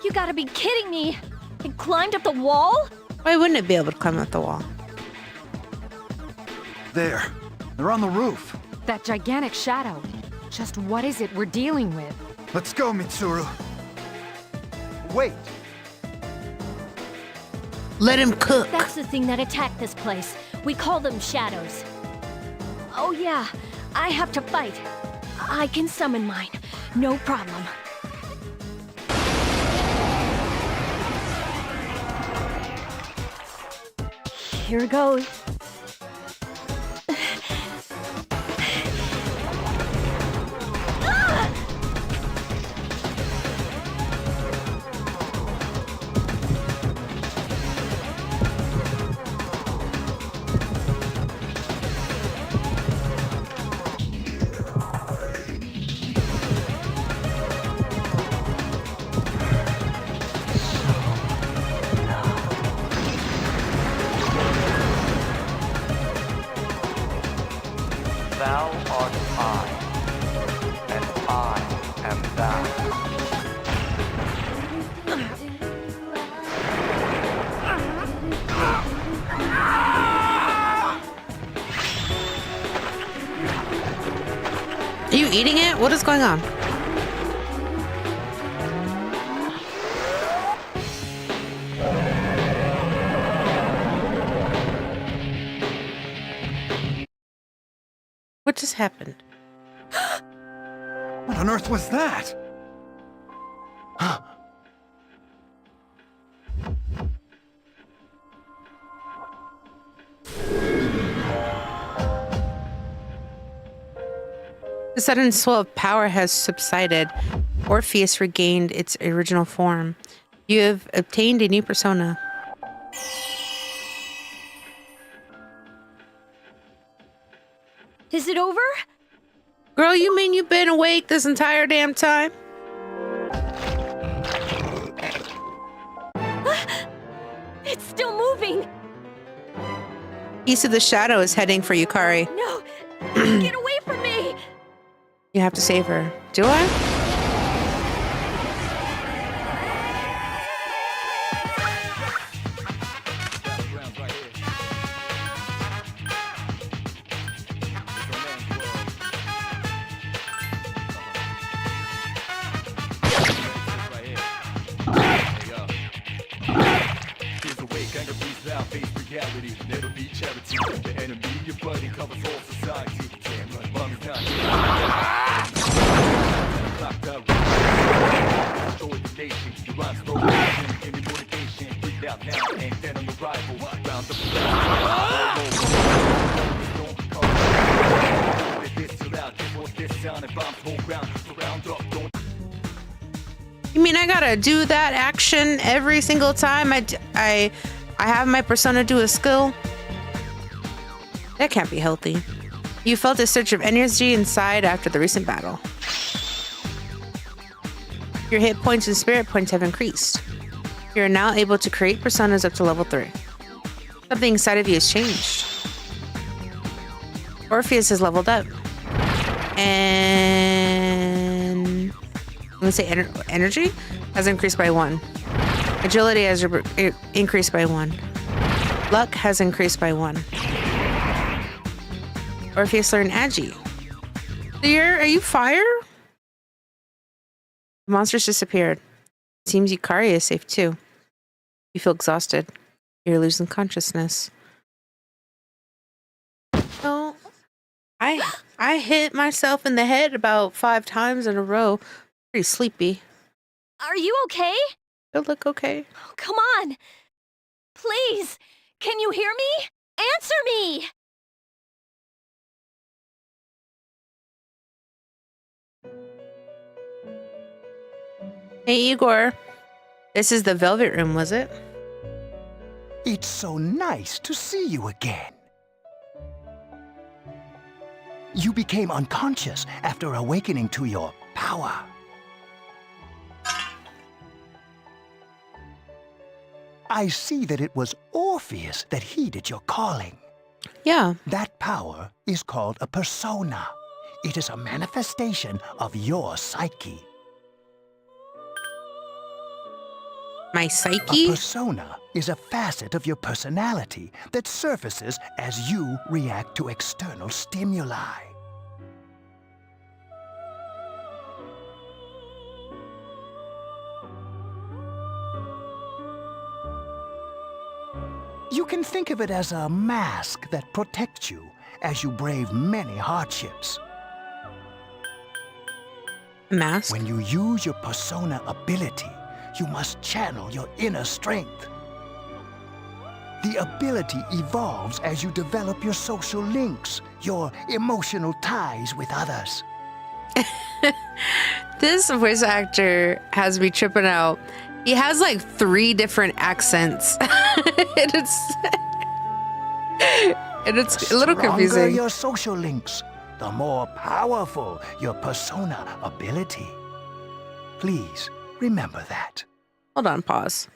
You gotta be kidding me! It climbed up the wall? Why wouldn't it be able to climb up the wall? There. They're on the roof. That gigantic shadow. Just what is it we're dealing with? Let's go, Mitsuru. Wait. Let him cook. That's the thing that attacked this place. We call them shadows. Oh yeah, I have to fight. I can summon mine. No problem. Here goes. Thou art I, and I am thou. Are you eating it? What is going on? What just happened? What on earth was that? The sudden swell of power has subsided. Orpheus regained its original form. You have obtained a new persona. Is it over? Girl, you mean you've been awake this entire damn time? It's still moving. Piece of the shadow is heading for Yukari. No, get away from me. You have to save her. Do I? reality, never be charity. The enemy, your buddy, covers all society. Can't run, mommy, can't locked up. Destroy the nation, your rhymes broken. Give me motivation, breathe out now, and then on the rival. Round up You mean I gotta do that action every single time I have my persona do a skill? That can't be healthy. You felt a surge of energy inside after the recent battle. Your hit points and spirit points have increased. You are now able to create personas up to level 3. Something inside of you has changed. Orpheus has leveled up. And I'm gonna say energy has increased by 1. Agility has increased by 1. Luck has increased by 1. Orpheus learned Agi. Are you fire? The monsters disappeared. It seems Yukari is safe too. You feel exhausted. You're losing consciousness. Oh, I hit myself in the head about 5 times in a row. Pretty sleepy. Are you okay? You look okay. Oh, come on. Please, can you hear me? Answer me! Hey, Igor. This is the Velvet Room, was it? It's so nice to see you again. You became unconscious after awakening to your power. I see that it was Orpheus that heeded your calling. Yeah. That power is called a persona. It is a manifestation of your psyche. My psyche? A persona is a facet of your personality that surfaces as you react to external stimuli. You can think of it as a mask that protects you as you brave many hardships. Mask? When you use your persona ability, you must channel your inner strength. The ability evolves as you develop your social links, your emotional ties with others. This voice actor has me tripping out. He has like 3 different accents. and it's a little confusing. The stronger your social links, the more powerful your persona ability. Please remember that. Hold on, pause.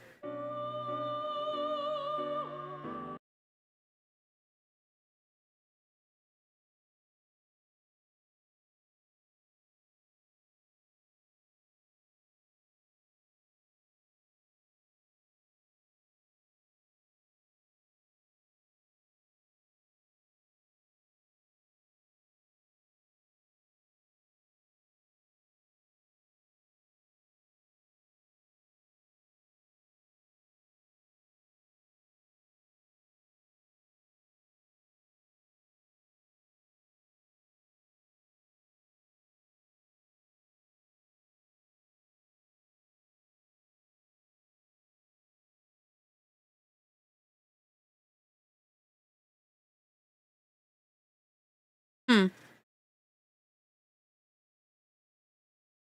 I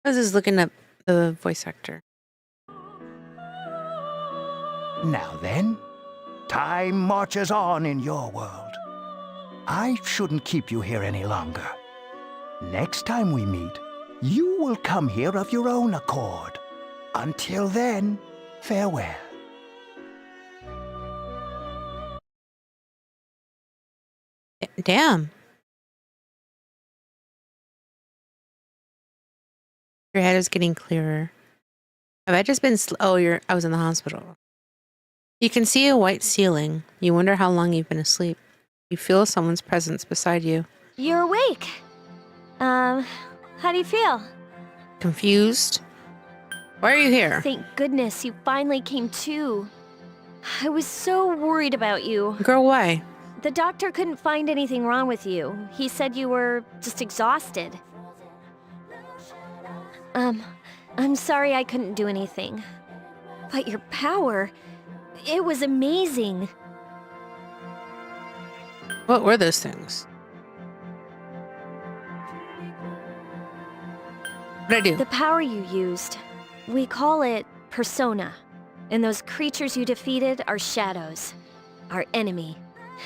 was just looking up the voice actor. Now then, time marches on in your world. I shouldn't keep you here any longer. Next time we meet, you will come here of your own accord. Until then, farewell. Damn. Your head is getting clearer. Have I just been I was in the hospital. You can see a white ceiling. You wonder how long you've been asleep. You feel someone's presence beside you. You're awake. How do you feel? Confused? Why are you here? Thank goodness you finally came to. I was so worried about you. Girl, why? The doctor couldn't find anything wrong with you. He said you were just exhausted. I'm sorry I couldn't do anything. But your power, it was amazing. What were those things? What'd I do? The power you used, we call it persona. And those creatures you defeated are shadows, our enemy.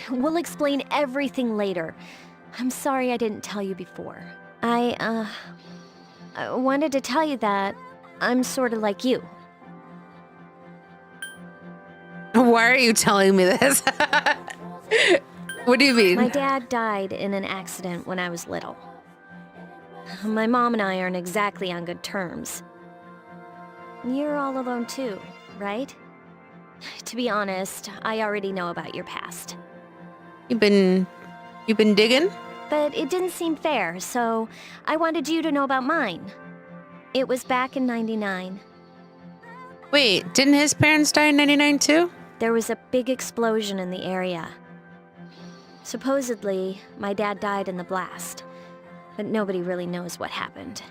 We'll explain everything later. I'm sorry I didn't tell you before. I wanted to tell you that I'm sort of like you. Why are you telling me this? What do you mean? My dad died in an accident when I was little. My mom and I aren't exactly on good terms. You're all alone too, right? To be honest, I already know about your past. You've been digging? But it didn't seem fair, so I wanted you to know about mine. It was back in '99. Wait, didn't his parents die in '99 too? There was a big explosion in the area. Supposedly, my dad died in the blast, but nobody really knows what happened.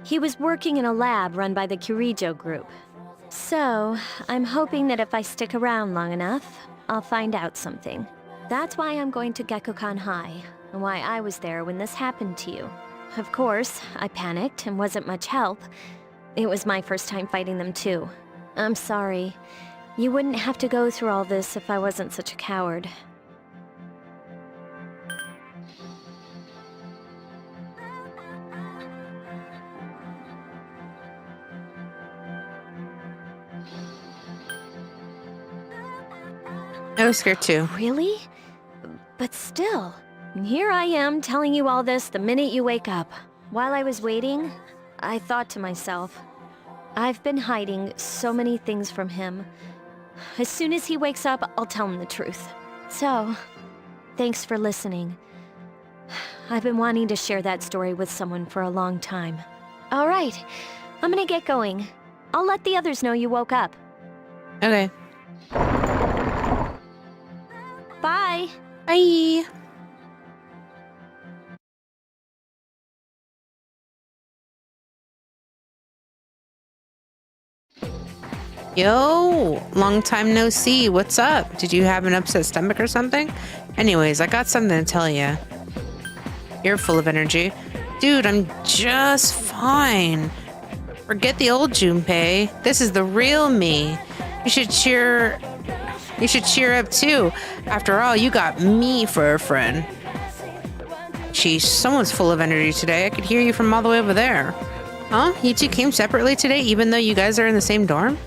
He was working in a lab run by the Kirijo group. So, I'm hoping that if I stick around long enough, I'll find out something. That's why I'm going to Gekkokan High, and why I was there when this happened to you. Of course, I panicked and wasn't much help. It was my first time fighting them too. I'm sorry. You wouldn't have to go through all this if I wasn't such a coward. I was scared too. Really? But still, here I am telling you all this the minute you wake up. While I was waiting, I thought to myself, I've been hiding so many things from him. As soon as he wakes up, I'll tell him the truth. So, thanks for listening. I've been wanting to share that story with someone for a long time. All right, I'm gonna get going. I'll let the others know you woke up. Okay. Bye. Bye. Yo, long time no see. What's up? Did you have an upset stomach or something? Anyways, I got something to tell you. You're full of energy. Dude, I'm just fine. Forget the old Junpei. This is the real me. You should cheer up too. After all, you got me for a friend. Sheesh, someone's full of energy today. I could hear you from all the way over there. Huh? You two came separately today, even though you guys are in the same dorm?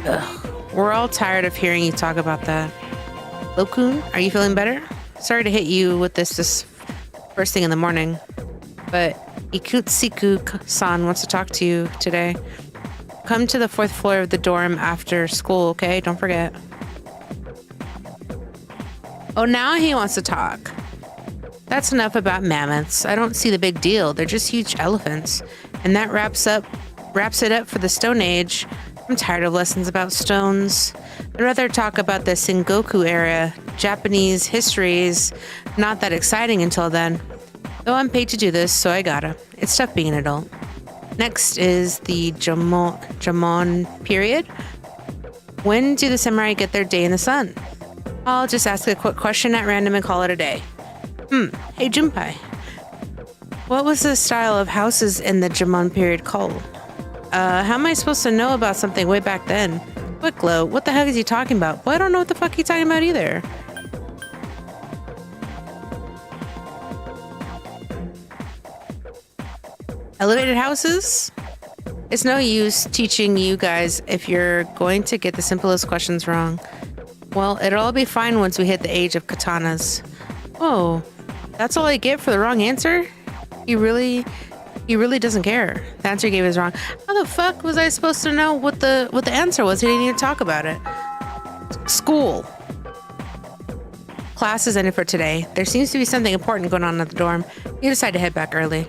Ugh. We're all tired of hearing you talk about that. Lokun, are you feeling better? Sorry to hit you with this first thing in the morning, but Ikutsiku-san wants to talk to you today. Come to the 4th floor of the dorm after school, okay? Don't forget. Oh, now he wants to talk. That's enough about mammoths. I don't see the big deal. They're just huge elephants. And that wraps it up for the Stone Age. I'm tired of lessons about stones. I'd rather talk about the Sengoku era. Japanese history is not that exciting until then. Though I'm paid to do this, so I gotta. It's tough being an adult. Next is the Jamon period. When do the samurai get their day in the sun? I'll just ask a quick question at random and call it a day. Hey Junpei. What was the style of houses in the Jamon period called? How am I supposed to know about something way back then? Wicklow, what the heck is he talking about? Well, I don't know what the fuck he's talking about either. Elevated houses? It's no use teaching you guys if you're going to get the simplest questions wrong. Well, it'll all be fine once we hit the age of katanas. Oh, that's all I get for the wrong answer? He really doesn't care. The answer he gave is wrong. How the fuck was I supposed to know what the answer was? He didn't even talk about it. School. Class is ended for today. There seems to be something important going on at the dorm. You decide to head back early.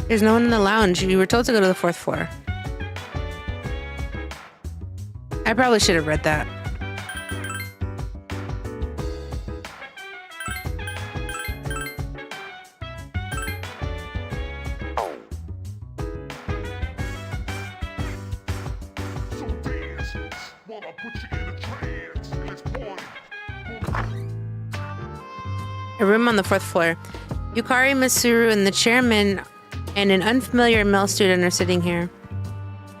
There's no one in the lounge. You were told to go to the 4th floor. I probably should have read that. A room on the 4th floor. Yukari, Masuru, and the chairman and an unfamiliar male student are sitting here.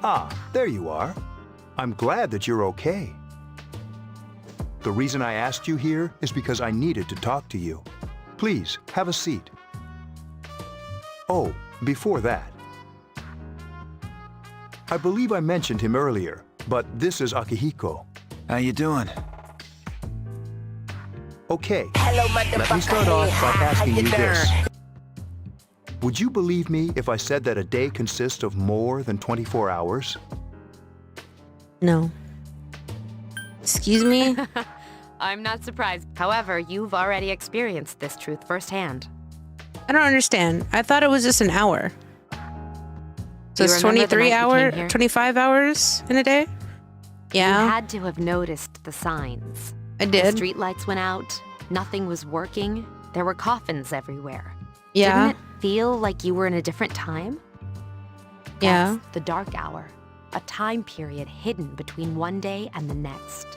Ah, there you are. I'm glad that you're okay. The reason I asked you here is because I needed to talk to you. Please, have a seat. Oh, before that. I believe I mentioned him earlier, but this is Akihiko. How you doing? Okay, let me start off by asking you this. Would you believe me if I said that a day consists of more than 24 hours? No. Excuse me? I'm not surprised. However, you've already experienced this truth firsthand. I don't understand. I thought it was just an hour. So Do you it's remember the 23 night we came hours, here? 25 hours in a day? Yeah. You had to have noticed the signs. I The did. street lights went out. Nothing was working. There were coffins everywhere. Yeah. Didn't it feel like you were in a different time? Yeah. That's the dark hour. A time period hidden between one day and the next.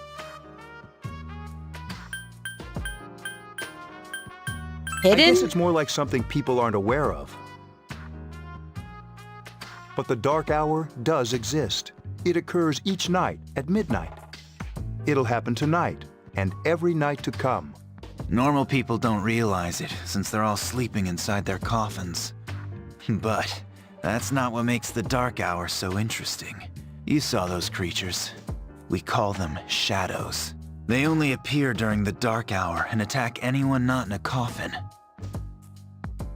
I guess it's more like something people aren't aware of. But the dark hour does exist. It occurs each night at midnight. It'll happen tonight and every night to come. Normal people don't realize it, since they're all sleeping inside their coffins. But that's not what makes the dark hour so interesting. You saw those creatures. We call them shadows. They only appear during the dark hour and attack anyone not in a coffin.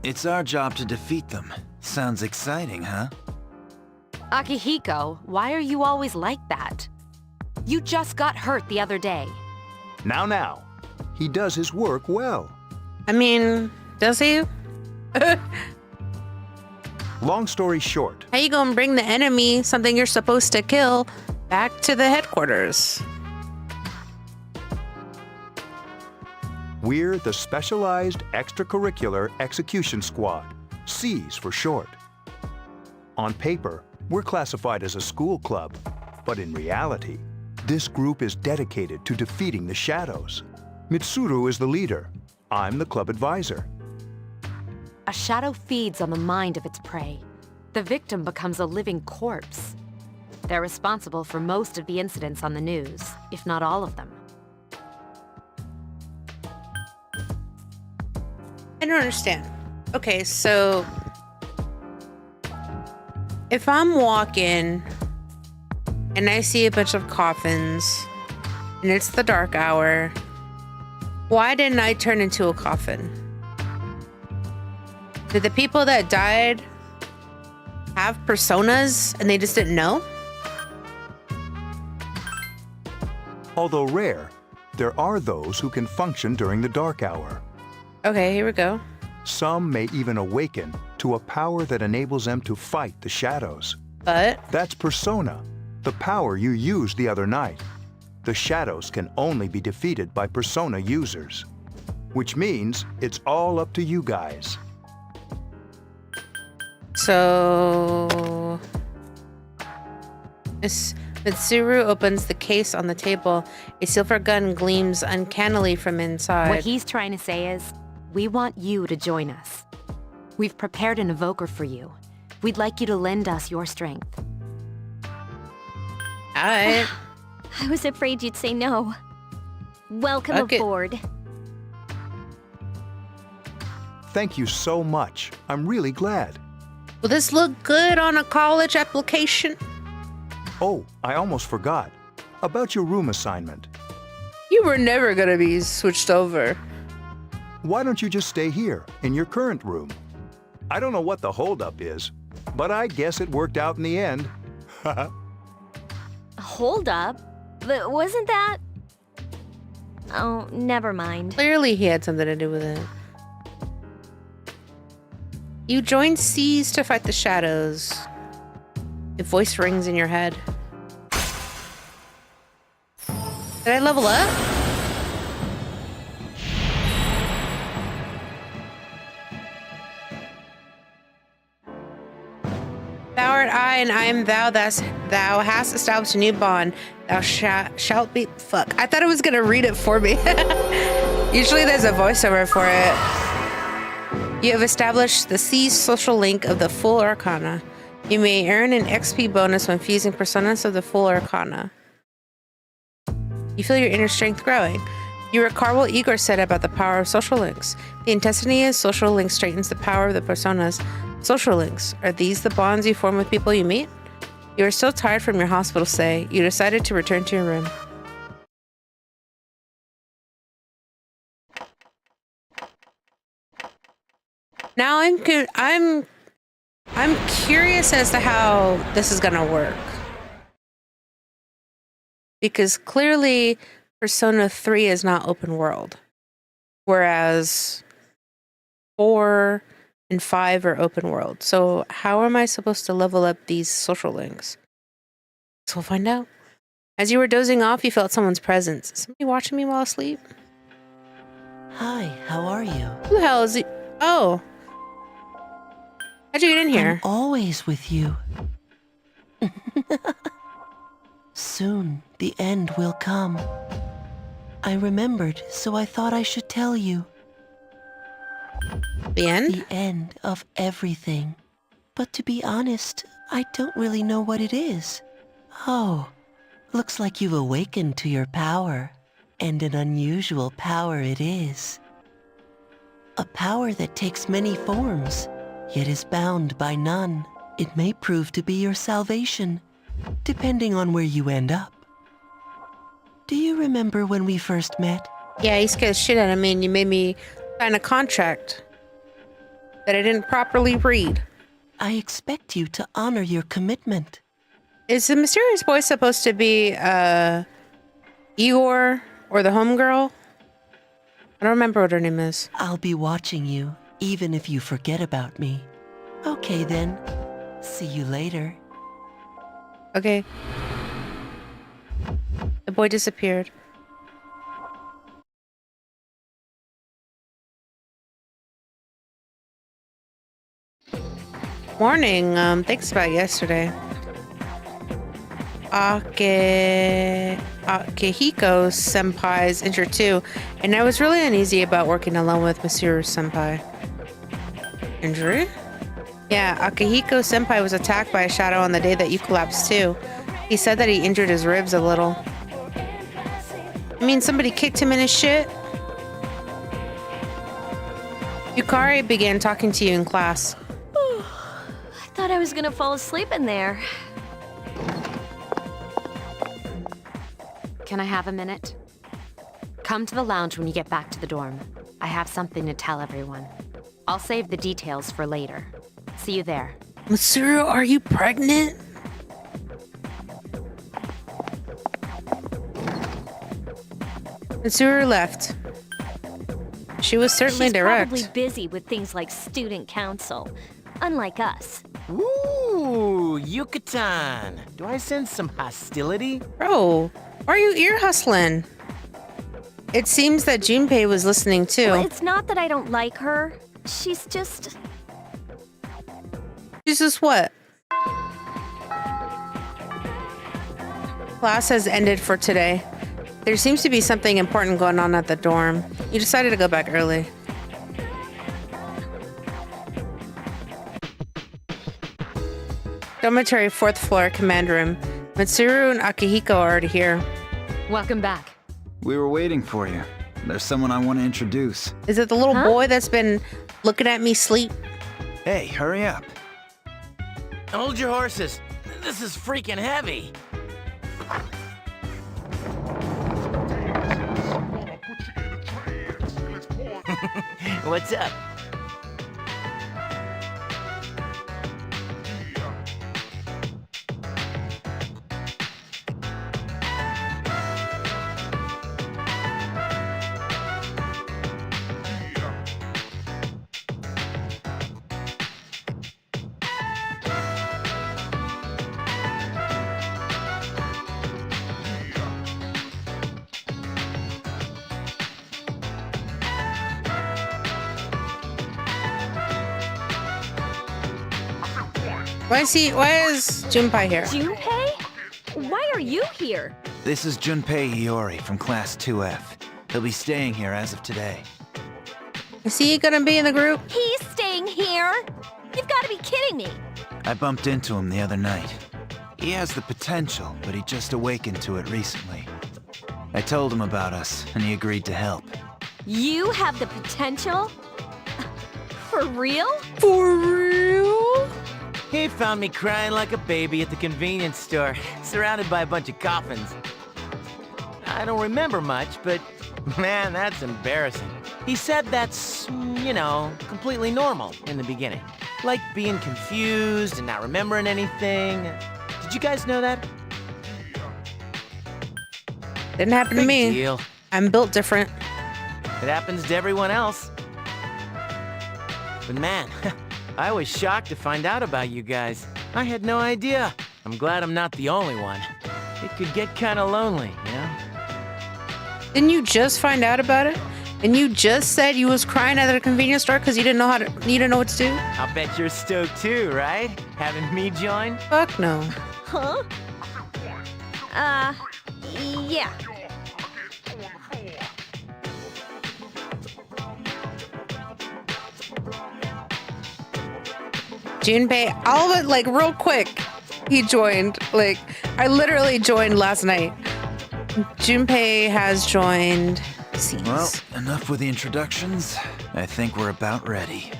It's our job to defeat them. Sounds exciting, huh? Akihiko, why are you always like that? You just got hurt the other day. Now. He does his work well. I mean, does he? Long story short, How you gonna bring the enemy, something you're supposed to kill, back to the headquarters? we're the Specialized Extracurricular Execution Squad, SEAS for short. On paper, we're classified as a school club, but in reality, this group is dedicated to defeating the shadows. Mitsuru is the leader. I'm the club advisor. A shadow feeds on the mind of its prey. The victim becomes a living corpse. They're responsible for most of the incidents on the news, if not all of them. I don't understand. Okay, so if I'm walking and I see a bunch of coffins and it's the dark hour, why didn't I turn into a coffin? Did the people that died have personas and they just didn't know? Although rare, there are those who can function during the dark hour. Okay, here we go. Some may even awaken to a power that enables them to fight the shadows. But that's persona, the power you used the other night. The shadows can only be defeated by persona users, which means it's all up to you guys. So Mitsuru opens the case on the table. A silver gun gleams uncannily from inside. What he's trying to say is, we want you to join us. We've prepared an evoker for you. We'd like you to lend us your strength. Alright. I was afraid you'd say no. Welcome Okay. aboard. Thank you so much. I'm really glad. Will this look good on a college application? Oh, I almost forgot. About your room assignment. You were never gonna be switched over. Why don't you just stay here, in your current room? I don't know what the holdup is, but I guess it worked out in the end. Hold up. But wasn't that... Oh, never mind. Clearly he had something to do with it. You join C's to fight the shadows. A voice rings in your head. Did I level up? Thou art I, and I am thou. Thou hast established a new bond. Thou shalt be. Fuck. I thought it was gonna read it for me. Usually there's a voiceover for it. You have established the C social link of the Full Arcana. You may earn an XP bonus when fusing personas of the Full Arcana. You feel your inner strength growing. You recall what Igor said about the power of social links. The intensity of social links straightens the power of the personas. Social links. Are these the bonds you form with people you meet? You are so tired from your hospital stay, you decided to return to your room. Now I'm curious as to how this is gonna work. Because clearly Persona 3 is not open world. Whereas 4 and 5 are open world. So how am I supposed to level up these social links? So we'll find out. As you were dozing off, you felt someone's presence. Is somebody watching me while asleep? Hi, how are you? Who the hell is it? Oh. How'd you get in here? I'm always with you. Soon, the end will come. I remembered, so I thought I should tell you. The end? The end of everything. But to be honest, I don't really know what it is. Oh, looks like you've awakened to your power. And an unusual power it is. A power that takes many forms, yet is bound by none. It may prove to be your salvation, depending on where you end up. Do you remember when we first met? Yeah, you scared the shit out of me and you made me sign a contract that I didn't properly read. I expect you to honor your commitment. Is the mysterious boy supposed to be Igor or the homegirl? I don't remember what her name is. I'll be watching you, even if you forget about me. Okay then. See you later. Okay. The boy disappeared. Morning. Thanks about yesterday. Akihiko senpai is injured too, and I was really uneasy about working alone with Monsieur senpai. Injury? Yeah, Akihiko senpai was attacked by a shadow on the day that you collapsed too. He said that he injured his ribs a little. I mean, somebody kicked him in his shit? Yukari began talking to you in class. I thought I was gonna fall asleep in there. Can I have a minute? Come to the lounge when you get back to the dorm. I have something to tell everyone. I'll save the details for later. See you there. Matsuru, are you pregnant? Matsuru left. She was certainly She's direct. probably busy with things like student council, unlike us. Ooh, Yucatan. Do I sense some hostility? Bro, why are you ear hustling? It seems that Junpei was listening too. Well, it's not that I don't like her. She's just... She's just what? Class has ended for today. There seems to be something important going on at the dorm. You decided to go back early. Dormitory, 4th floor, command room. Matsuru and Akihiko are already here. Welcome back. We were waiting for you. There's someone I want to introduce. Is it the little boy that's been looking at me sleep? Hey, hurry up. Hold your horses. This is freaking heavy. What's up? Why is Junpei here? Junpei? Why are you here? This is Junpei Iori from Class 2F. He'll be staying here as of today. Is he gonna be in the group? He's staying here? You've got to be kidding me. I bumped into him the other night. He has the potential, but he just awakened to it recently. I told him about us, and he agreed to help. You have the potential? For real? For real? He found me crying like a baby at the convenience store, surrounded by a bunch of coffins. I don't remember much, but man, that's embarrassing. He said that's, you know, completely normal in the beginning. Like being confused and not remembering anything. Did you guys know that? Didn't happen to me. Big deal. I'm built different. It happens to everyone else. But man, I was shocked to find out about you guys. I had no idea. I'm glad I'm not the only one. It could get kind of lonely, you know? Didn't you just find out about it? And you just said you was crying at the convenience store because you didn't know what to do? I'll bet you're stoked too, right? Having me join? Fuck no. Huh? Yeah. Junpei, all of it, like, real quick, he joined. Like, I literally joined last night. Junpei has joined. Well, enough with the introductions. I think we're about ready.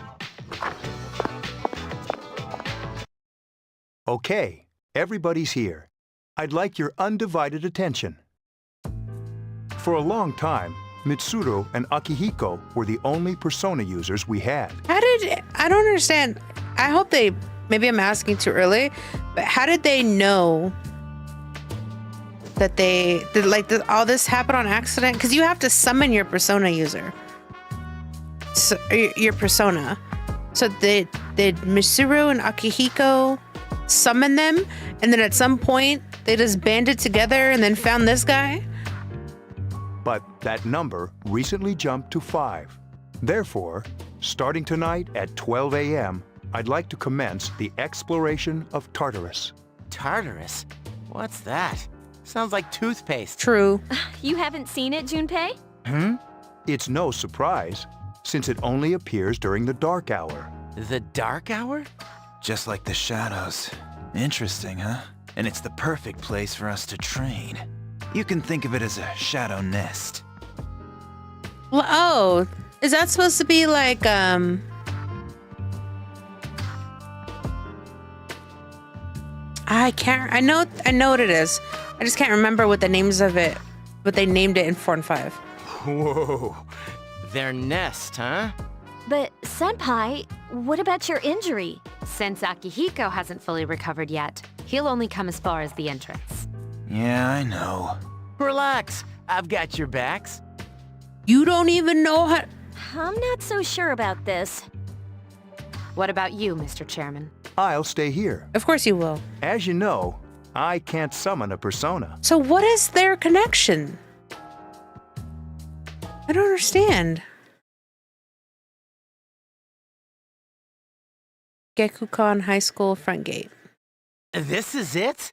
Okay, everybody's here. I'd like your undivided attention. For a long time, Mitsuru and Akihiko were the only persona users we had. I don't understand. I hope maybe I'm asking too early, but how did they know that all this happened on accident? Because you have to summon your persona user. So, your persona. So did Mitsuru and Akihiko summon them, and then at some point they just banded together and then found this guy? But that number recently jumped to 5. Therefore, starting tonight at 12 a.m., I'd like to commence the exploration of Tartarus. Tartarus? What's that? Sounds like toothpaste. True. You haven't seen it, Junpei? It's no surprise, since it only appears during the dark hour. The dark hour? Just like the shadows. Interesting, huh? And it's the perfect place for us to train. You can think of it as a shadow nest. Well, oh, is that supposed to be like, I know what it is. I just can't remember what the names of it, but they named it in 4 and 5. Whoa. Their nest, huh? But, Senpai, what about your injury? Since Akihiko hasn't fully recovered yet, he'll only come as far as the entrance. Yeah, I know. Relax. I've got your backs. You don't even know how... I'm not so sure about this. What about you, Mr. Chairman? I'll stay here. Of course you will. As you know, I can't summon a persona. So what is their connection? I don't understand. Gekukan High School front gate. This is it?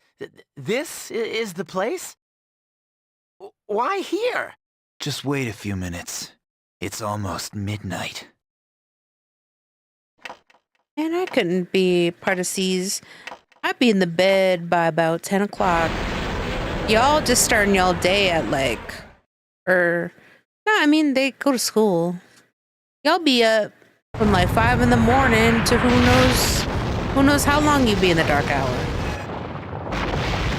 This is the place? Why here? Just wait a few minutes. It's almost midnight. Man, I couldn't be part of C's. I'd be in the bed by about 10 o'clock. Y'all just starting y'all day at they go to school. Y'all be up from like 5 in the morning to who knows how long you be in the dark hour.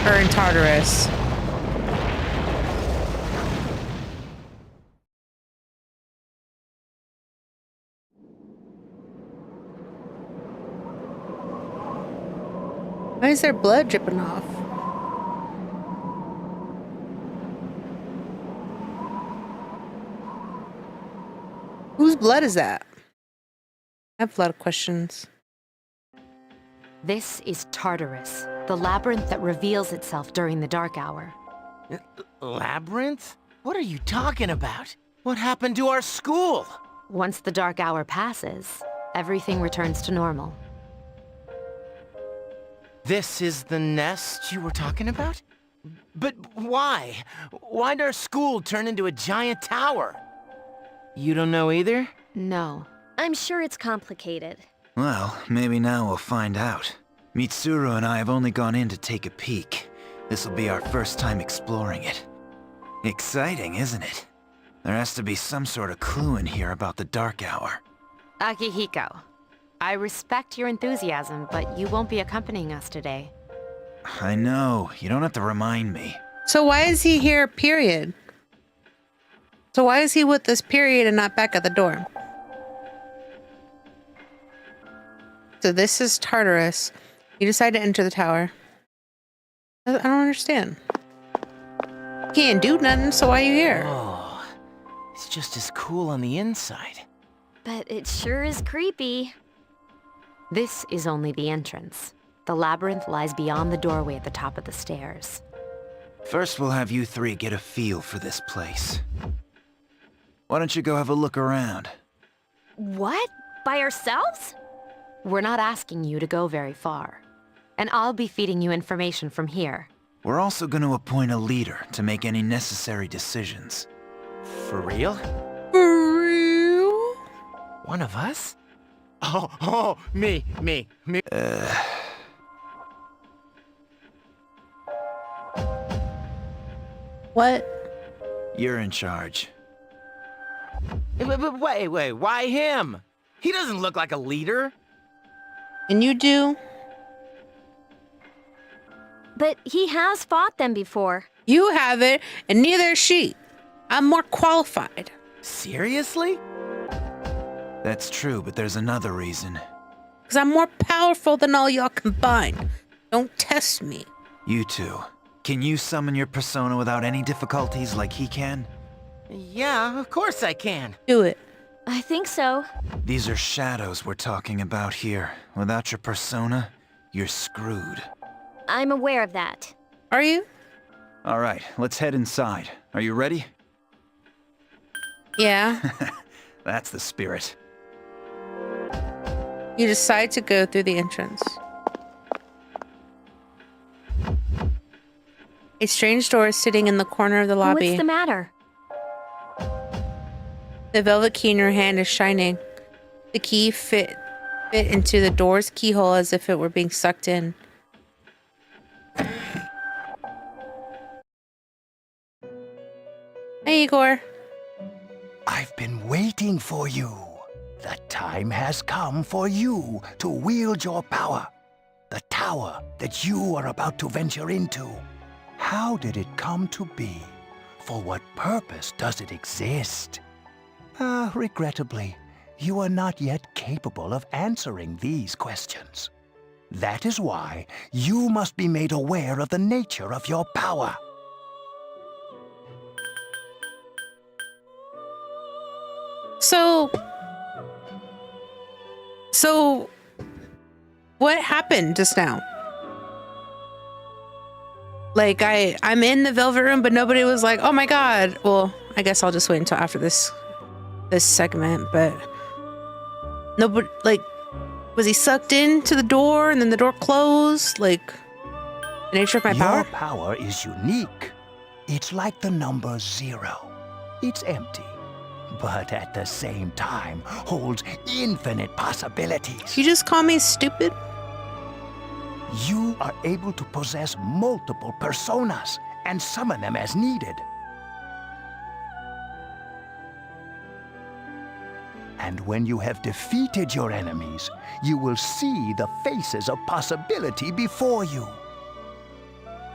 Or in Tartarus. Why is there blood dripping off? Whose blood is that? I have a lot of questions. This is Tartarus, the labyrinth that reveals itself during the dark hour. Labyrinth? What are you talking about? What happened to our school? Once the dark hour passes, everything returns to normal. This is the nest you were talking about? But why? Why'd our school turn into a giant tower? You don't know either? No. I'm sure it's complicated. Well, maybe now we'll find out. Mitsuru and I have only gone in to take a peek. This'll be our first time exploring it. Exciting, isn't it? There has to be some sort of clue in here about the Dark Hour. Akihiko, I respect your enthusiasm, but you won't be accompanying us today. I know, you don't have to remind me. So why is he here, period? So why is he with this period and not back at the door? So this is Tartarus. You decide to enter the tower. I don't understand. You can't do nothing, so why are you here? Oh, it's just as cool on the inside. But it sure is creepy. This is only the entrance. The labyrinth lies beyond the doorway at the top of the stairs. First, we'll have you three get a feel for this place. Why don't you go have a look around? What? By ourselves? We're not asking you to go very far. And I'll be feeding you information from here. We're also going to appoint a leader to make any necessary decisions. For real? For real? One of us? Oh, me. What? You're in charge. But wait, why him? He doesn't look like a leader. And you do? But he has fought them before. You haven't, and neither has she. I'm more qualified. Seriously? That's true, but there's another reason. Because I'm more powerful than all y'all combined. Don't test me. You two. Can you summon your persona without any difficulties like he can? Yeah, of course I can. Do it. I think so. These are shadows we're talking about here. Without your persona, you're screwed. I'm aware of that. Are you? All right, let's head inside. Are you ready? Yeah. That's the spirit. You decide to go through the entrance. A strange door is sitting in the corner of the lobby. What's the matter? The velvet key in your hand is shining. The key fit into the door's keyhole as if it were being sucked in. Hey, Igor. I've been waiting for you. The time has come for you to wield your power. The tower that you are about to venture into. How did it come to be? For what purpose does it exist? Regrettably, you are not yet capable of answering these questions. That is why you must be made aware of the nature of your power. So, what happened just now? Like, I'm in the Velvet Room, but nobody was like, oh my god. Well, I guess I'll just wait until after this segment, but nobody, like, was he sucked into the door and then the door closed? Like, the nature of my power? Your power is unique. It's like the number 0. It's empty, but at the same time holds infinite possibilities. You just call me stupid? You are able to possess multiple personas and summon them as needed. And when you have defeated your enemies, you will see the faces of possibility before you.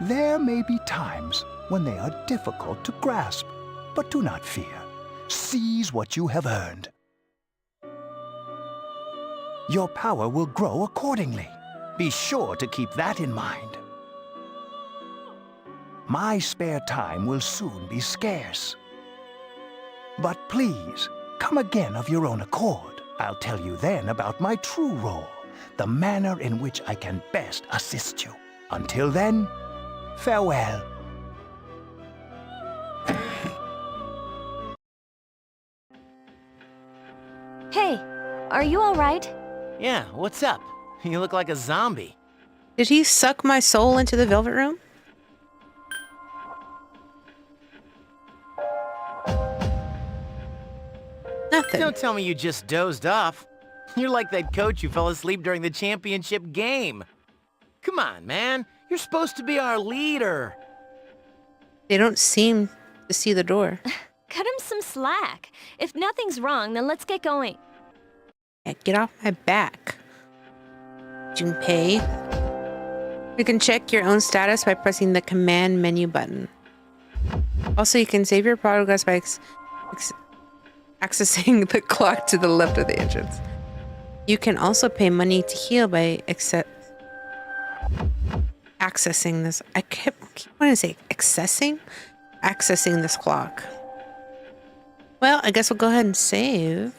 There may be times when they are difficult to grasp, but do not fear. Seize what you have earned. Your power will grow accordingly. Be sure to keep that in mind. My spare time will soon be scarce. But please, come again of your own accord. I'll tell you then about my true role, the manner in which I can best assist you. Until then, farewell. Hey, are you all right? Yeah, what's up? You look like a zombie. Did he suck my soul into the Velvet Room? Nothing. Don't tell me you just dozed off. You're like that coach who fell asleep during the championship game. Come on, man. You're supposed to be our leader. They don't seem to see the door. Cut him some slack. If nothing's wrong, then let's get going. Yeah, get off my back. Junpei. You can check your own status by pressing the command menu button. Also, you can save your progress by accessing the clock to the left of the entrance. You can also pay money to heal by accessing this. I keep wanting to say accessing this clock. Well, I guess we'll go ahead and save.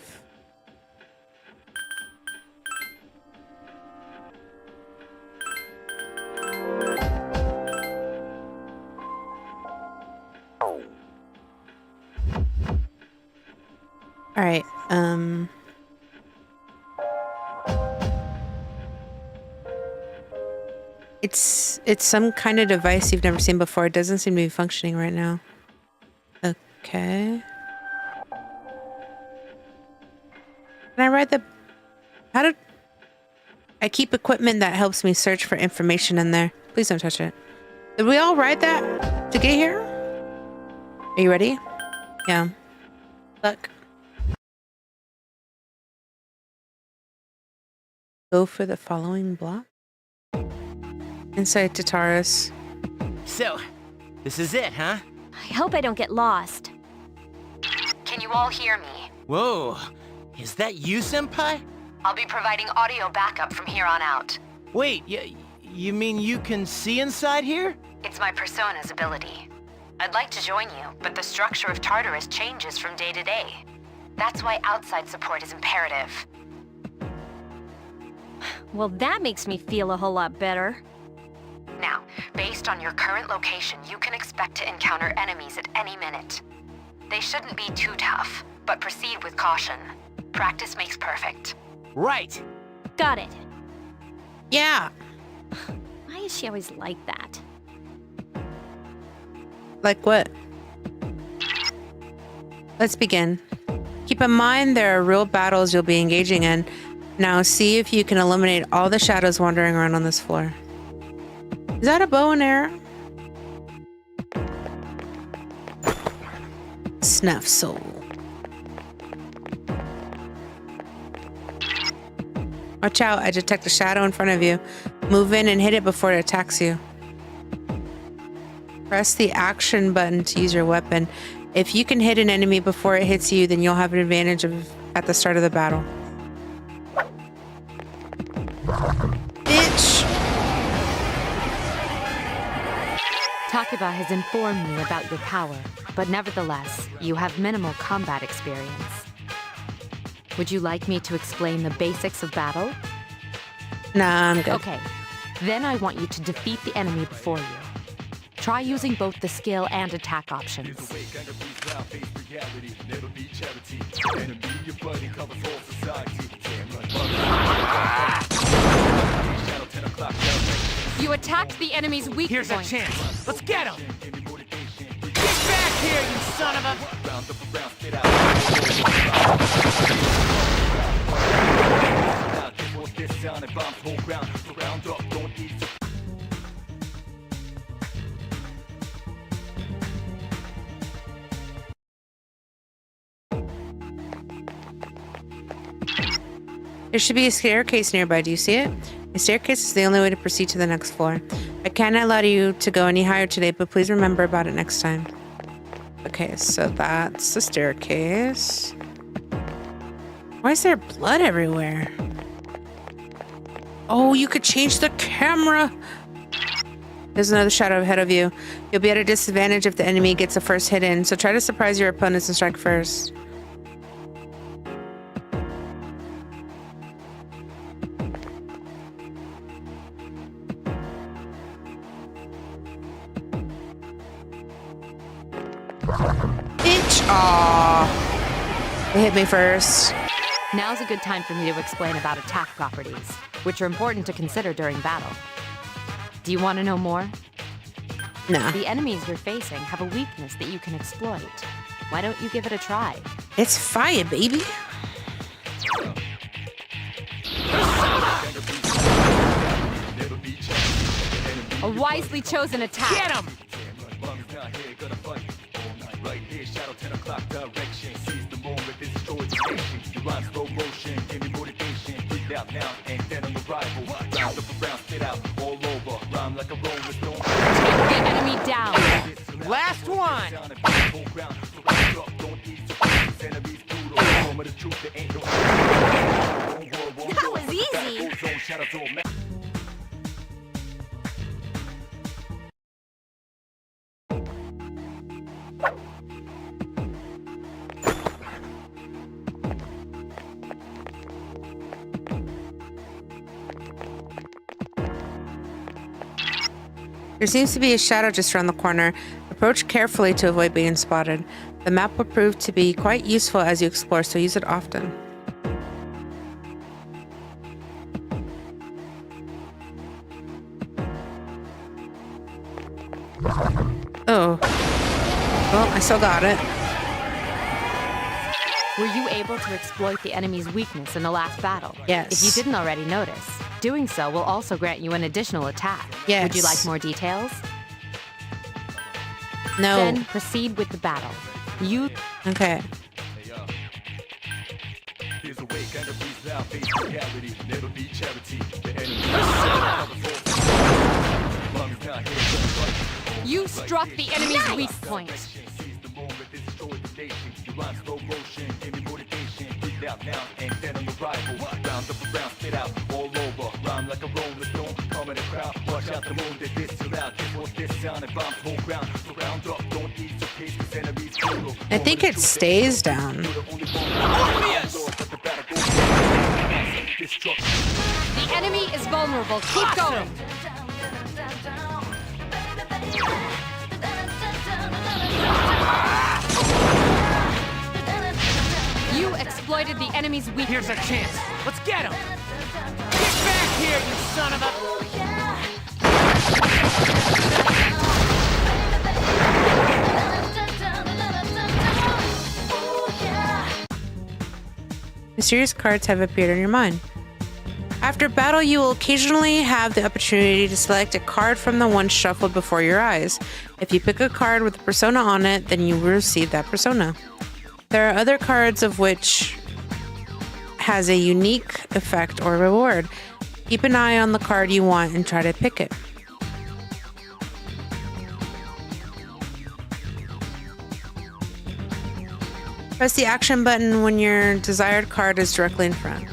All right. It's some kind of device you've never seen before. It doesn't seem to be functioning right now. Okay. Can I ride the... How did... I keep equipment that helps me search for information in there. Please don't touch it. Did we all ride that to get here? Are you ready? Yeah. Look. Go for the following block. Inside Tataris. So, this is it, huh? I hope I don't get lost. Can you all hear me? Whoa. Is that you, Senpai? I'll be providing audio backup from here on out. Wait, you mean you can see inside here? It's my persona's ability. I'd like to join you, but the structure of Tartarus changes from day to day. That's why outside support is imperative. Well, that makes me feel a whole lot better. Now, based on your current location, you can expect to encounter enemies at any minute. They shouldn't be too tough, but proceed with caution. Practice makes perfect. Right. Got it. Yeah. Why is she always like that? Like what? Let's begin. Keep in mind there are real battles you'll be engaging in. Now see if you can eliminate all the shadows wandering around on this floor. Is that a bow and arrow? Snuff soul. Watch out, I detect a shadow in front of you. Move in and hit it before it attacks you. Press the action button to use your weapon. If you can hit an enemy before it hits you, then you'll have an advantage at the start of the battle. Bitch! Takeba has informed me about your power, but nevertheless, you have minimal combat experience. Would you like me to explain the basics of battle? Nah, I'm good. Okay, then I want you to defeat the enemy before you. Try using both the skill and attack options. You attacked the enemy's weak Here's point. a chance. Let's get him! Get back here, you son of a... There should be a staircase nearby. Do you see it? A staircase is the only way to proceed to the next floor. I cannot allow you to go any higher today, but please remember about it next time. Okay, so that's the staircase. Why is there blood everywhere? Oh, you could change the camera. There's another shadow ahead of you. You'll be at a disadvantage if the enemy gets a first hit in, so try to surprise your opponents and strike first. Bitch! Aww. They hit me first. Now's a good time for me to explain about attack properties, which are important to consider during battle. Do you want to know more? No. The enemies you're facing have a weakness that you can exploit. Why don't you give it a try? It's fire, baby. A wisely chosen attack. Get him! Right here, shadow 10 o'clock direction. Seize the moment, this destroys the nation. You rhyme slow motion, give me motivation. Breathe out now, and then on arrival. Round up around, spit out all over. Rhyme like a rolling stone. Take the enemy down. Last one! That was easy. There seems to be a shadow just around the corner. Approach carefully to avoid being spotted. The map will prove to be quite useful as you explore, so use it often. Oh. Well, I still got it. Were you able to exploit the enemy's weakness in the last battle? Yes. If you didn't already notice, doing so will also grant you an additional attack. Yes. Would you like more details? No. Then proceed with the battle. You... Okay. You struck the enemy's weak point. I think it stays down. The enemy is vulnerable. Keep going. You exploited the enemy's weakness. Here's our chance. Let's get him! Get back here, you son of a... Mysterious cards have appeared in your mind. After battle, you will occasionally have the opportunity to select a card from the one shuffled before your eyes. If you pick a card with a persona on it, then you will receive that persona. There are other cards of which has a unique effect or reward. Keep an eye on the card you want and try to pick it. Press the action button when your desired card is directly in front.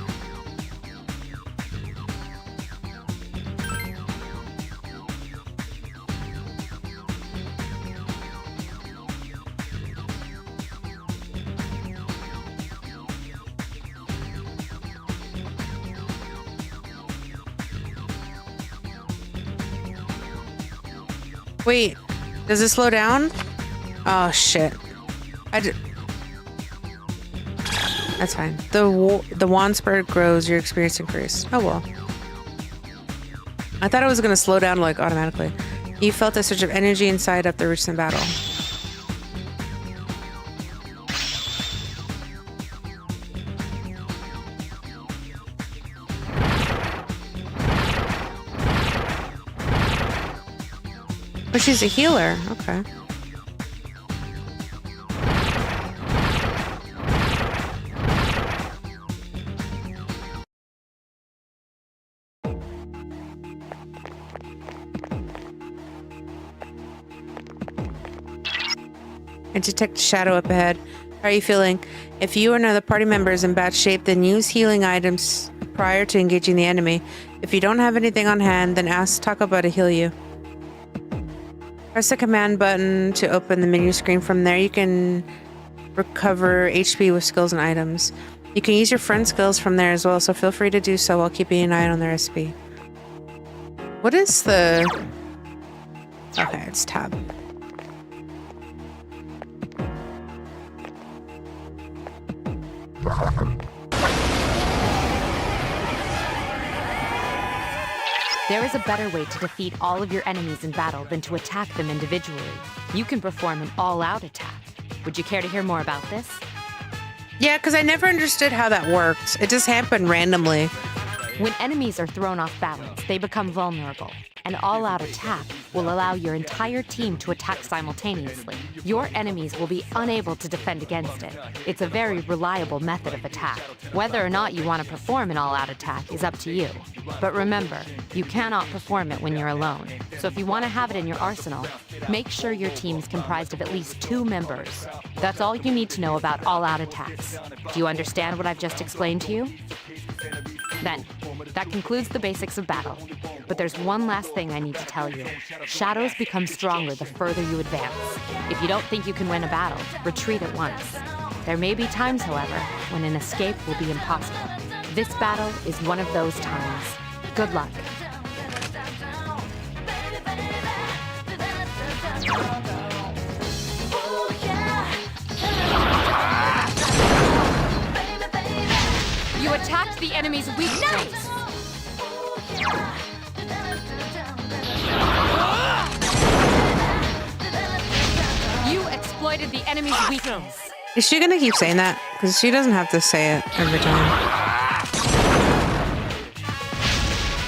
Wait, does it slow down? Oh shit. That's fine. The wand spread grows, your experience increases. Oh well. I thought it was gonna slow down like automatically. You felt a surge of energy inside up the roots in battle. Oh, she's a healer. Okay. And detect a shadow up ahead. How are you feeling? If you or another party member is in bad shape, then use healing items prior to engaging the enemy. If you don't have anything on hand, then ask Takaba to heal you. Press the command button to open the menu screen. From there, you can recover HP with skills and items. You can use your friend's skills from there as well, so feel free to do so while keeping an eye on their SP. What is the... Okay, it's tab. There is a better way to defeat all of your enemies in battle than to attack them individually. You can perform an all-out attack. Would you care to hear more about this? Yeah, because I never understood how that worked. It just happened randomly. When enemies are thrown off balance, they become vulnerable. An all-out attack will allow your entire team to attack simultaneously. Your enemies will be unable to defend against it. It's a very reliable method of attack. Whether or not you want to perform an all-out attack is up to you. But remember, you cannot perform it when you're alone. So if you want to have it in your arsenal, make sure your team is comprised of at least 2 members. That's all you need to know about all-out attacks. Do you understand what I've just explained to you? Then, that concludes the basics of battle. But there's one last thing I need to tell you. Shadows become stronger the further you advance. If you don't think you can win a battle, retreat at once. There may be times, however, when an escape will be impossible. This battle is one of those times. Good luck. You attacked the enemy's weakness. You exploited the enemy's weakness. Is she gonna keep saying that? Because she doesn't have to say it every time.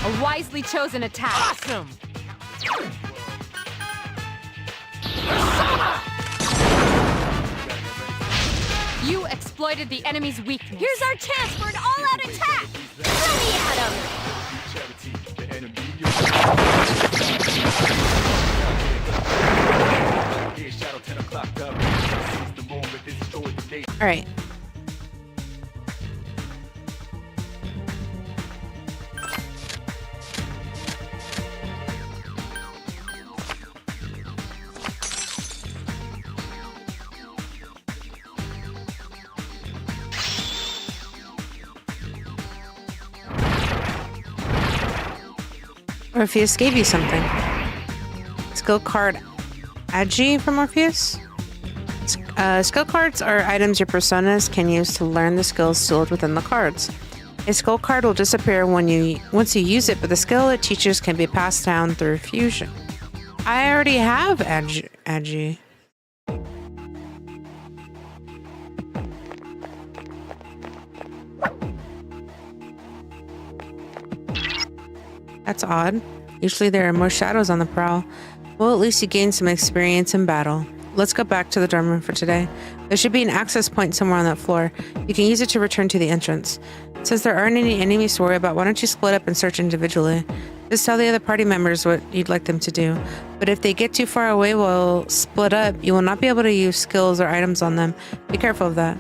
A wisely chosen attack. Awesome. You exploited the enemy's weakness. Here's our chance for an all-out attack! Throw me at him! All right. Orpheus gave you something. Skill card Agi from Orpheus? Skill cards are items your personas can use to learn the skills stored within the cards. A skill card will disappear once you use it, but the skill it teaches can be passed down through fusion. I already have Agi. That's odd. Usually there are more shadows on the prowl. Well, at least you gained some experience in battle. Let's go back to the dorm room for today. There should be an access point somewhere on that floor. You can use it to return to the entrance. Since there aren't any enemies to worry about, why don't you split up and search individually? Just tell the other party members what you'd like them to do. But if they get too far away while split up, you will not be able to use skills or items on them. Be careful of that.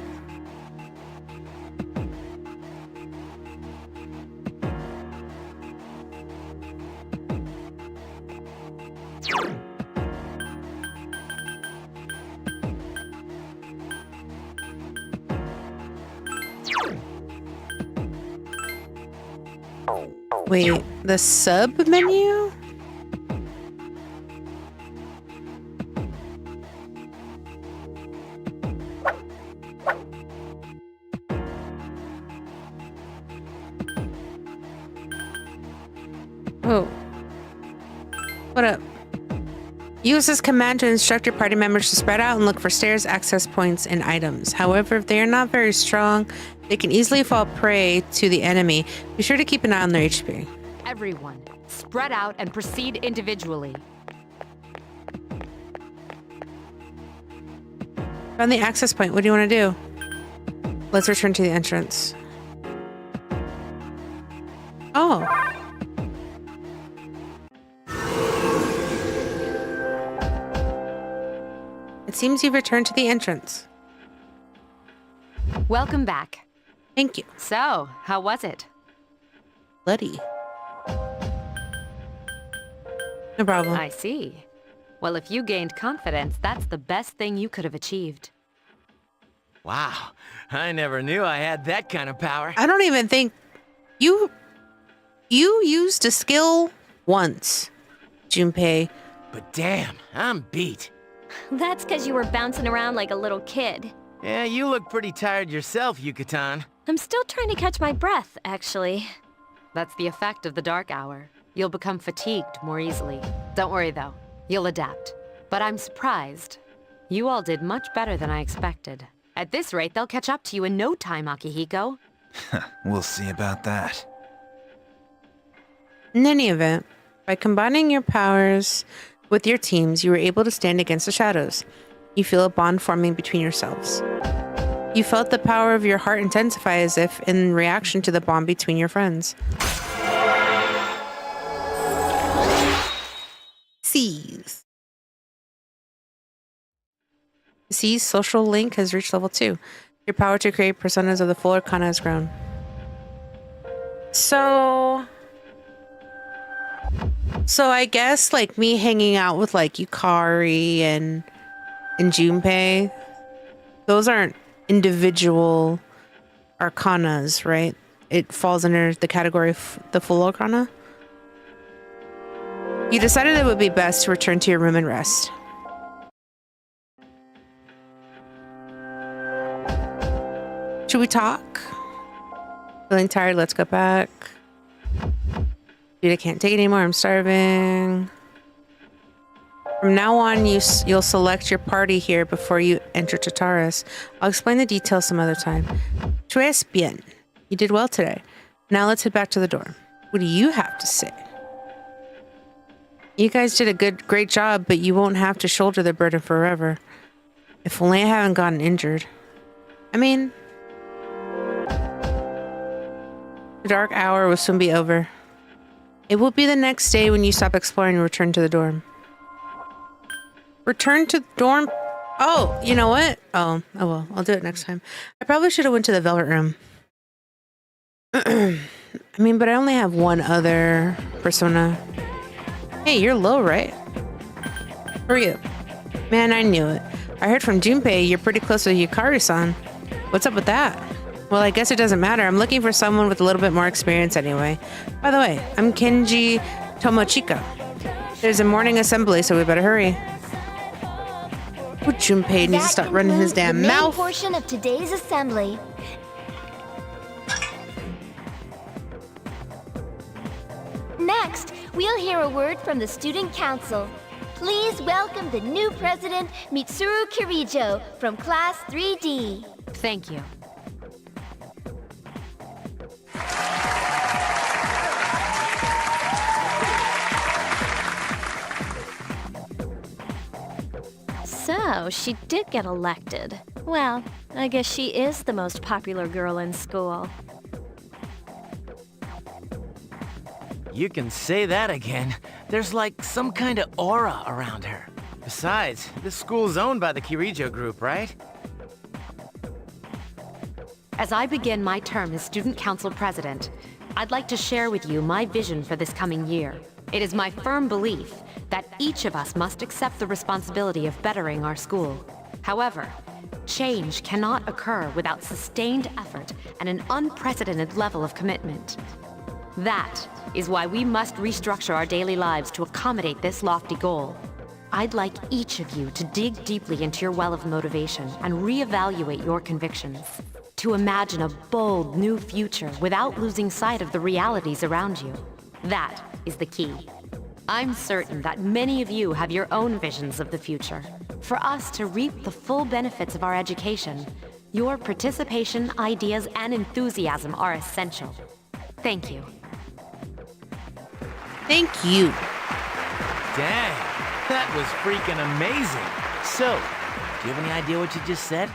Wait, the sub menu? Oh. What up? Use this command to instruct your party members to spread out and look for stairs, access points, and items. However, if they are not very strong, they can easily fall prey to the enemy. Be sure to keep an eye on their HP. Everyone, spread out and proceed individually. Found the access point. What do you want to do? Let's return to the entrance. Oh. It seems you've returned to the entrance. Welcome back. Thank you. So, how was it? Bloody. No problem. I see. Well, if you gained confidence, that's the best thing you could have achieved. Wow, I never knew I had that kind of power. I don't even think you used a skill once, Junpei. But damn, I'm beat. That's because you were bouncing around like a little kid. Yeah, you look pretty tired yourself, Yucatan. I'm still trying to catch my breath, actually. That's the effect of the dark hour. You'll become fatigued more easily. Don't worry though, you'll adapt. But I'm surprised. You all did much better than I expected. At this rate, they'll catch up to you in no time, Akihiko. We'll see about that. In any event, by combining your powers with your teams, you were able to stand against the shadows. You feel a bond forming between yourselves. You felt the power of your heart intensify as if in reaction to the bond between your friends. C's. C's social link has reached level 2. Your power to create personas of the full arcana has grown. So I guess like me hanging out with like Yukari and Junpei, those aren't individual arcanas, right? It falls under the category of the full arcana. You decided it would be best to return to your room and rest. Should we talk? Feeling tired? Let's go back. Dude, I can't take it anymore. I'm starving. From now on, you'll select your party here before you enter Tataris. I'll explain the details some other time. Tres bien. You did well today. Now let's head back to the dorm. What do you have to say? You guys did a great job, but you won't have to shoulder the burden forever. If only I haven't gotten injured. I mean, the dark hour will soon be over. It will be the next day when you stop exploring and return to the dorm. Return to the dorm? Oh, you know what? Oh well, I'll do it next time. I probably should have went to the Velvet Room. I mean, but I only have one other persona. Hey, you're low, right? Who are you? Man, I knew it. I heard from Junpei you're pretty close to Yukari-san. What's up with that? Well, I guess it doesn't matter. I'm looking for someone with a little bit more experience anyway. By the way, I'm Kenji Tomochika. There's a morning assembly, so we better hurry. Oh, Junpei needs to stop running his damn mouth. Portion of today's assembly. Next, we'll hear a word from the student council. Please welcome the new president, Mitsuru Kirijo, from class 3D. Thank you. So, she did get elected. Well, I guess she is the most popular girl in school. You can say that again. There's like some kind of aura around her. Besides, this school's owned by the Kirijo group, right? As I begin my term as Student Council President, I'd like to share with you my vision for this coming year. It is my firm belief that each of us must accept the responsibility of bettering our school. However, change cannot occur without sustained effort and an unprecedented level of commitment. That is why we must restructure our daily lives to accommodate this lofty goal. I'd like each of you to dig deeply into your well of motivation and reevaluate your convictions. To imagine a bold new future without losing sight of the realities around you. That is the key. I'm certain that many of you have your own visions of the future. For us to reap the full benefits of our education, your participation, ideas, and enthusiasm are essential. Thank you. Thank you. Dang, that was freaking amazing. So, do you have any idea what you just said?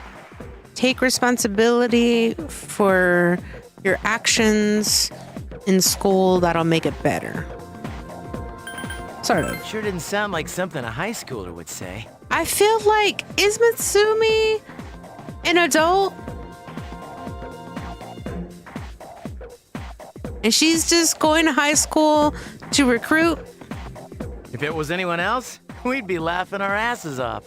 Take responsibility for your actions in school. That'll make it better. Sort of. Sure didn't sound like something a high schooler would say. I feel like, is Mitsumi an adult? And she's just going to high school to recruit? If it was anyone else, we'd be laughing our asses off.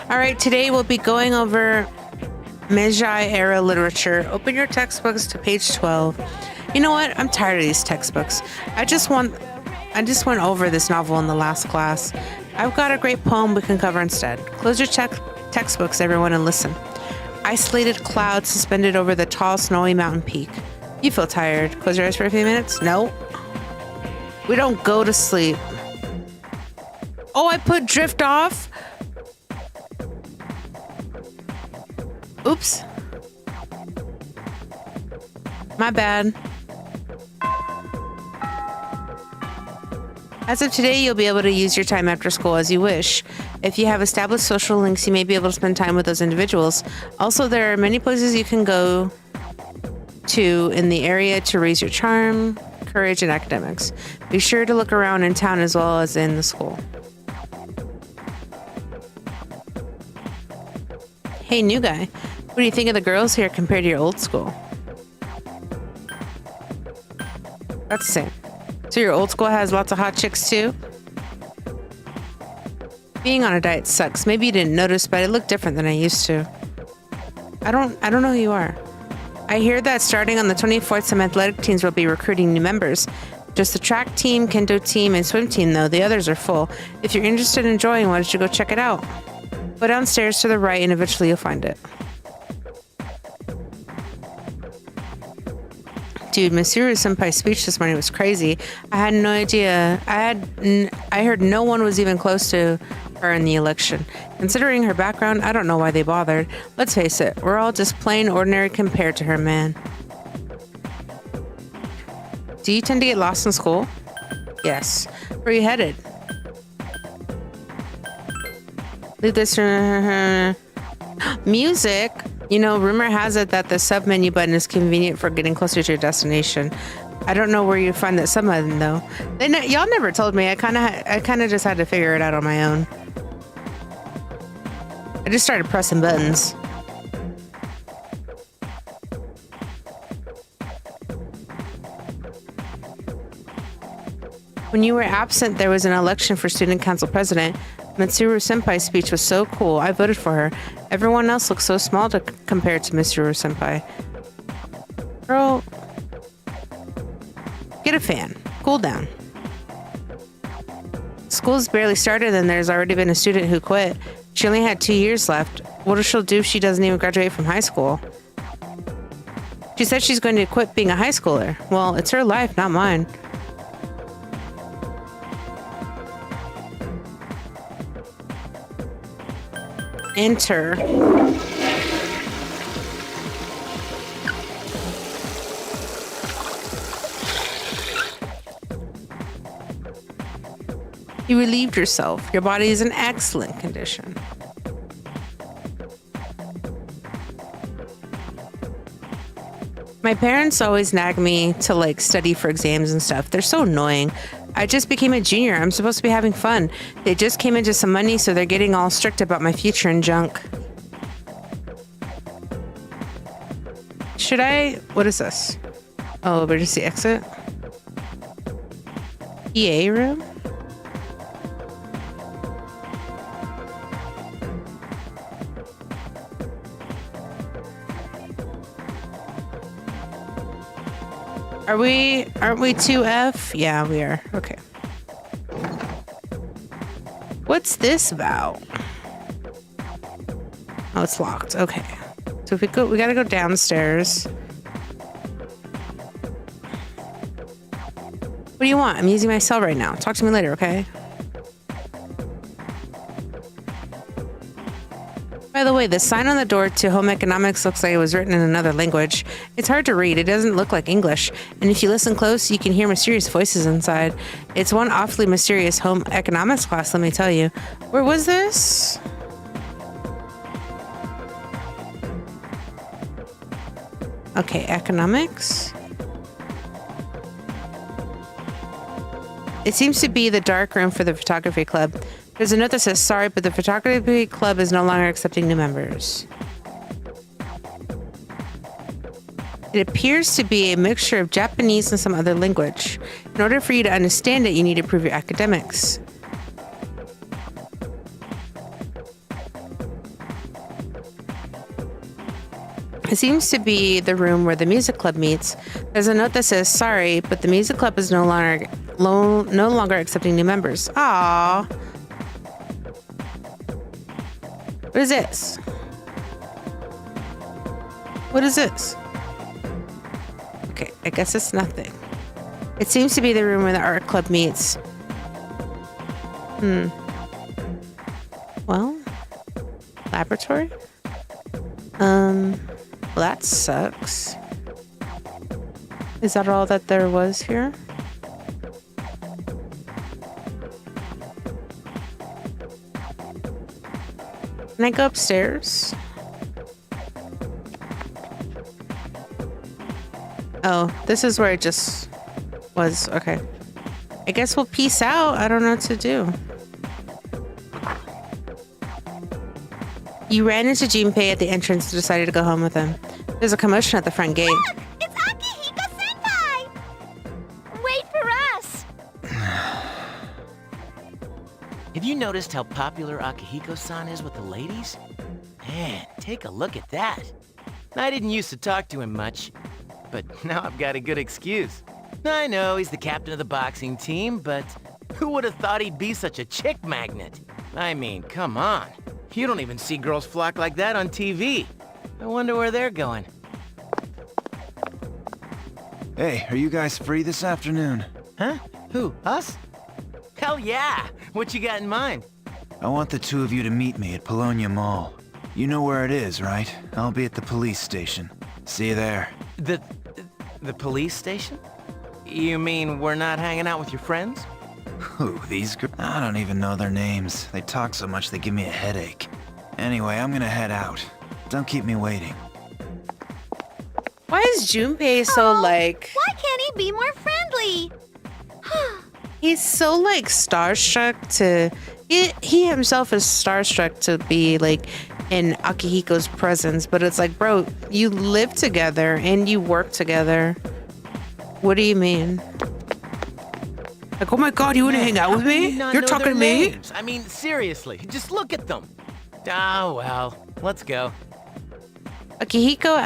All right, today we'll be going over Meiji era literature. Open your textbooks to page 12. You know what? I'm tired of these textbooks. I just want I just went over this novel in the last class. I've got a great poem we can cover instead. Close your textbooks, everyone, and listen. Isolated clouds suspended over the tall, snowy mountain peak. You feel tired. Close your eyes for a few minutes? No. We don't go to sleep. Oh, I put drift off? Oops. My bad. As of today, you'll be able to use your time after school as you wish. If you have established social links, you may be able to spend time with those individuals. Also, there are many places you can go to in the area to raise your charm, courage, and academics. Be sure to look around in town as well as in the school. Hey, new guy. What do you think of the girls here compared to your old school? That's the same. So your old school has lots of hot chicks too? Being on a diet sucks. Maybe you didn't notice, but I look different than I used to. I don't know who you are. I hear that starting on the 24th, some athletic teams will be recruiting new members. Just the track team, kendo team, and swim team, though. The others are full. If you're interested in joining, why don't you go check it out? Go downstairs to the right, and eventually you'll find it. Dude, Mitsuru Senpai's speech this morning was crazy. I had no idea. I heard no one was even close to her in the election. Considering her background, I don't know why they bothered. Let's face it, we're all just plain ordinary compared to her, man. Do you tend to get lost in school? Yes. Where are you headed? Leave this. Music. You know, rumor has it that the sub menu button is convenient for getting closer to your destination. I don't know where you find that sub button though. Y'all never told me. I kind of just had to figure it out on my own. I just started pressing buttons. When you were absent, there was an election for student council president. Mitsuru Senpai's speech was so cool. I voted for her. Everyone else looks so small compared to Mitsuru Senpai. Girl, get a fan. Cool down. School's barely started and there's already been a student who quit. She only had 2 years left. What does she do if she doesn't even graduate from high school? She said she's going to quit being a high schooler. Well, it's her life, not mine. Enter. You relieved yourself. Your body is in excellent condition. My parents always nag me to study for exams and stuff. They're so annoying. I just became a junior. I'm supposed to be having fun. They just came into some money, so they're getting all strict about my future and junk. Should I? What is this? Oh, emergency exit? EA room? Aren't we 2F? Yeah, we are. Okay. What's this about? Oh, it's locked. Okay. So if we gotta go downstairs. What do you want? I'm using my cell right now. Talk to me later, okay? By the way, the sign on the door to home economics looks like it was written in another language. It's hard to read. It doesn't look like English. And if you listen close, you can hear mysterious voices inside. It's one awfully mysterious home economics class, let me tell you. Where was this? Okay, economics. It seems to be the dark room for the photography club. There's a note that says, sorry, but the photography club is no longer accepting new members. It appears to be a mixture of Japanese and some other language. In order for you to understand it, you need to prove your academics. It seems to be the room where the music club meets. There's a note that says, sorry, but the music club is no longer no longer accepting new members. Aww. What is this? What is this? Okay, I guess it's nothing. It seems to be the room where the art club meets. Well, laboratory? Well, that sucks. Is that all that there was here? Can I go upstairs? Oh, this is where it just was. Okay. I guess we'll peace out. I don't know what to do. You ran into Junpei at the entrance and decided to go home with him. There's a commotion at the front gate. Look! It's Akihiko-senpai! Wait for us! Have you noticed how popular Akihiko-san is with the ladies? Man, take a look at that. I didn't used to talk to him much, but now I've got a good excuse. I know he's the captain of the boxing team, but who would have thought he'd be such a chick magnet? I mean, come on. You don't even see girls flock like that on TV. I wonder where they're going. Hey, are you guys free this afternoon? Huh? Who? Us? Hell yeah! What you got in mind? I want the two of you to meet me at Polonia Mall. You know where it is, right? I'll be at the police station. See you there. The police station? You mean we're not hanging out with your friends? Who, these girls? I don't even know their names. They talk so much they give me a headache. Anyway, I'm gonna head out. Don't keep me waiting. Why is Junpei so like... Why can't he be more friendly? He's so like starstruck to... He himself is starstruck to be like in Akihiko's presence, but it's like, bro, you live together and you work together. What do you mean? Like, oh my god, you want to hang out with me? You're talking to me? Names? I mean, seriously, just look at them. Ah, well, let's go. Akihiko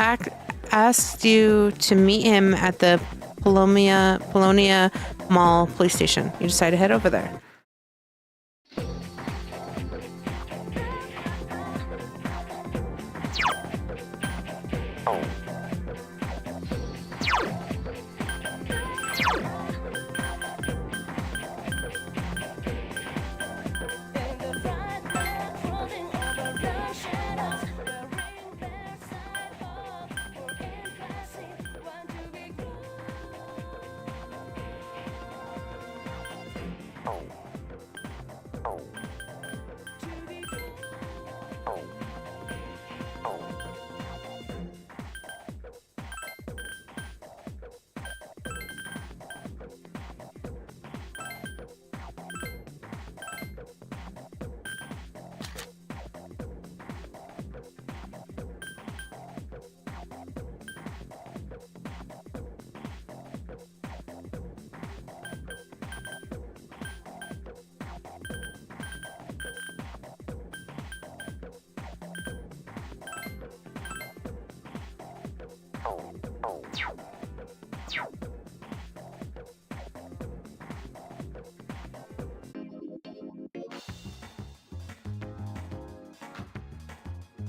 asked you to meet him at the Polonia Mall police station. You decide to head over there.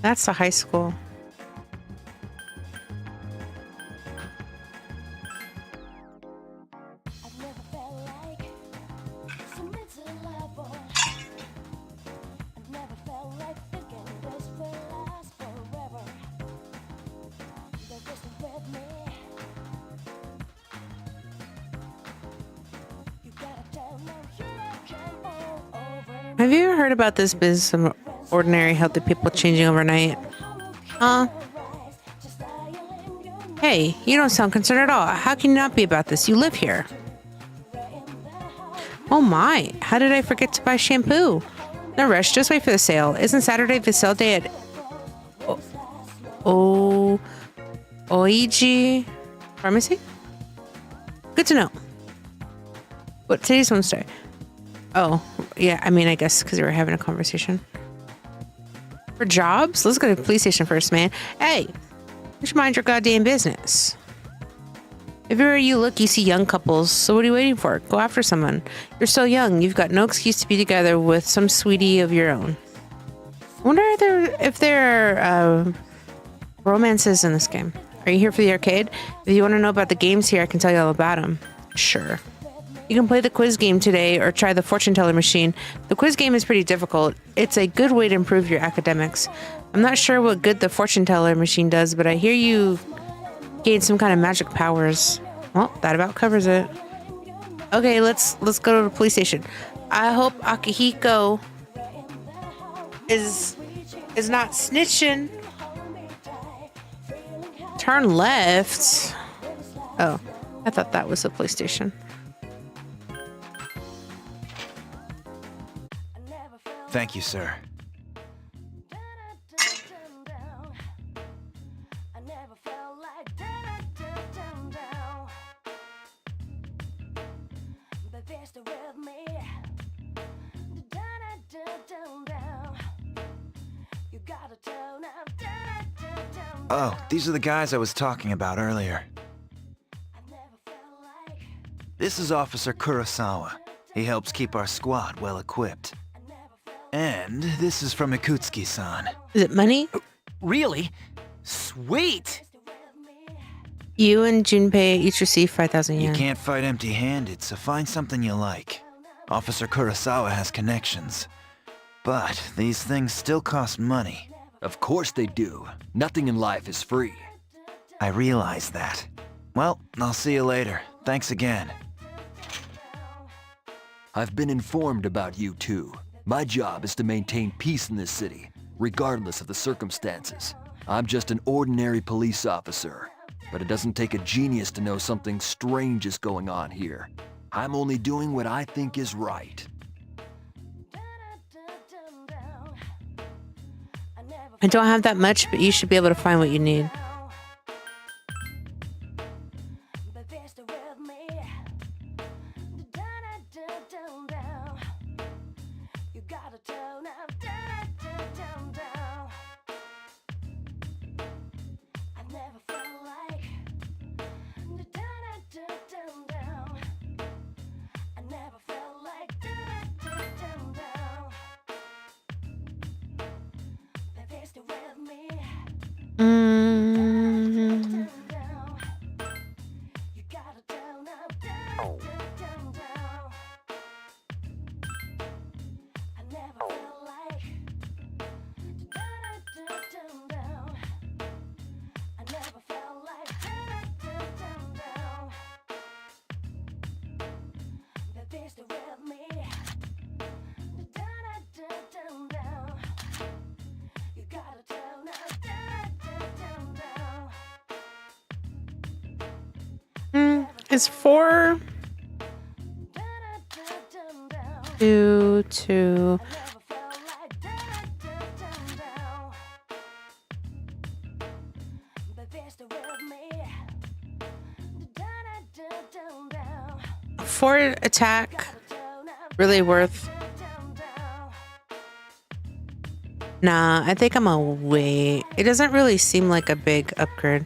That's a high school. Have you ever heard about this business of ordinary healthy people changing overnight? Hey, you don't sound concerned at all. How can you not be about this? You live here. Oh my, how did I forget to buy shampoo? No rush, just wait for the sale. Isn't Saturday the sale day at Oiji Pharmacy? Good to know. What, today's Wednesday? Oh, yeah, I mean, I guess because we were having a conversation. For jobs? Let's go to the police station first, man. Hey, you should mind your goddamn business. Everywhere you look, you see young couples. So what are you waiting for? Go after someone. You're so young. You've got no excuse to be together with some sweetie of your own. I wonder if there are romances in this game. Are you here for the arcade? If you want to know about the games here, I can tell you all about them. Sure. You can play the quiz game today or try the fortune teller machine. The quiz game is pretty difficult. It's a good way to improve your academics. I'm not sure what good the fortune teller machine does, but I hear you gain some kind of magic powers. Well, that about covers it. Okay, let's go to the police station. I hope Akihiko is not snitching. Turn left. Oh, I thought that was the police station. Thank you, sir. Oh, these are the guys I was talking about earlier. This is Officer Kurosawa. He helps keep our squad well equipped. And this is from Ikutsuki-san. Is it money? Really? Sweet! You and Junpei each receive 5,000 yen. You can't fight empty-handed, so find something you like. Officer Kurosawa has connections. But these things still cost money. Of course they do. Nothing in life is free. I realize that. Well, I'll see you later. Thanks again. I've been informed about you two. My job is to maintain peace in this city, regardless of the circumstances. I'm just an ordinary police officer, but it doesn't take a genius to know something strange is going on here. I'm only doing what I think is right. I don't have that much, but you should be able to find what you need. Is 4 2 4 attack really worth? Nah, I think I'm gonna wait. It doesn't really seem like a big upgrade.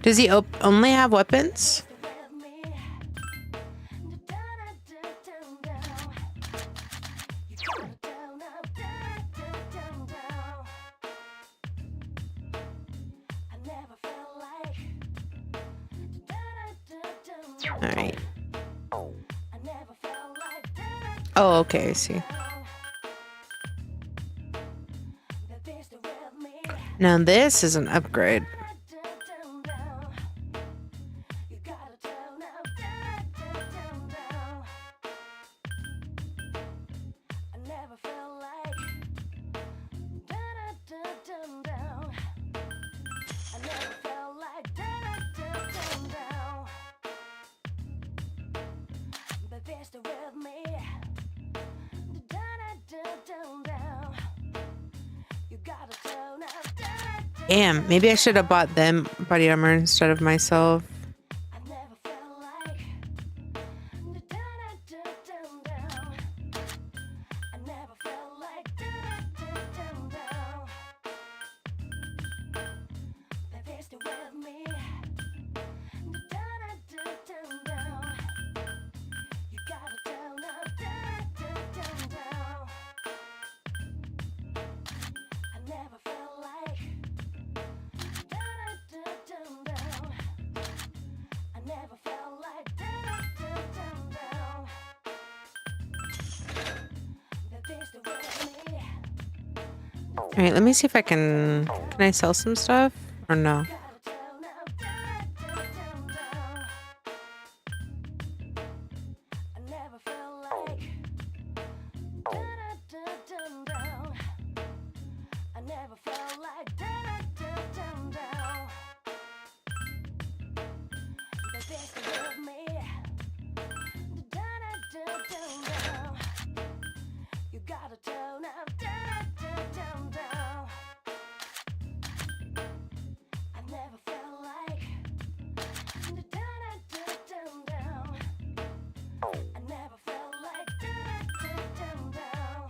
Does he only have weapons? All right. Oh, okay, I see. Now this is an upgrade. Damn, maybe I should have bought them body armor instead of myself. All right, let me see if I can I sell some stuff or no?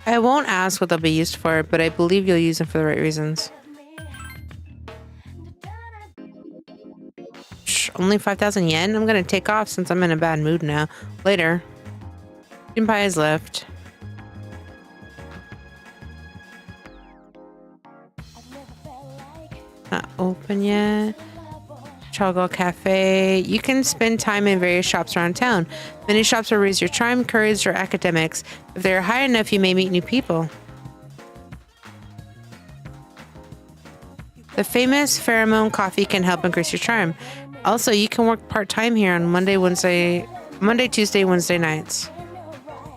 I won't ask what they'll be used for, but I believe you'll use them for the right reasons. Shh, only 5,000 yen? I'm gonna take off since I'm in a bad mood now. Later. Junpei has left. Not open yet. Chogo Cafe. You can spend time in various shops around town. Many shops will raise your charm, courage, or academics. If they are high enough, you may meet new people. The famous pheromone coffee can help increase your charm. Also, you can work part-time here on Monday, Tuesday, Wednesday nights.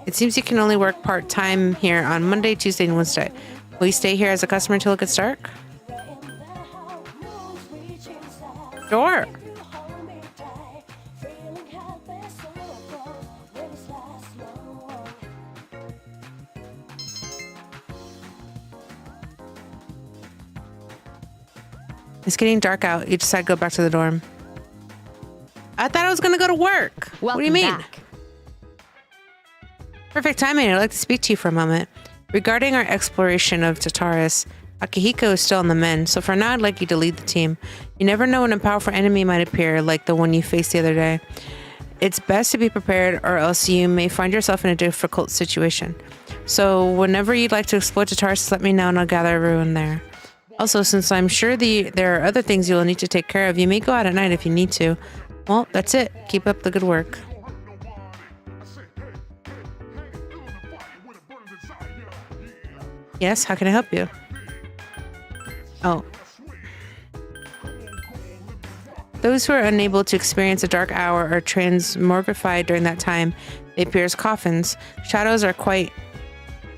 It seems you can only work part-time here on Monday, Tuesday, and Wednesday. Will you stay here as a customer until it gets dark? Sure. It's getting dark out. You decide to go back to the dorm. I thought I was going to go to work. What do you mean? Back. Perfect timing. I'd like to speak to you for a moment. Regarding our exploration of Tataris, Akihiko is still on the mend, so for now I'd like you to lead the team. You never know when a powerful enemy might appear, like the one you faced the other day. It's best to be prepared, or else you may find yourself in a difficult situation. So whenever you'd like to explore Tataris, let me know and I'll gather everyone there. Also, since I'm sure there are other things you will need to take care of, you may go out at night if you need to. Well, that's it. Keep up the good work. Yes, how can I help you? Oh. Those who are unable to experience a dark hour are transmogrified during that time. They appear as coffins. Shadows are quite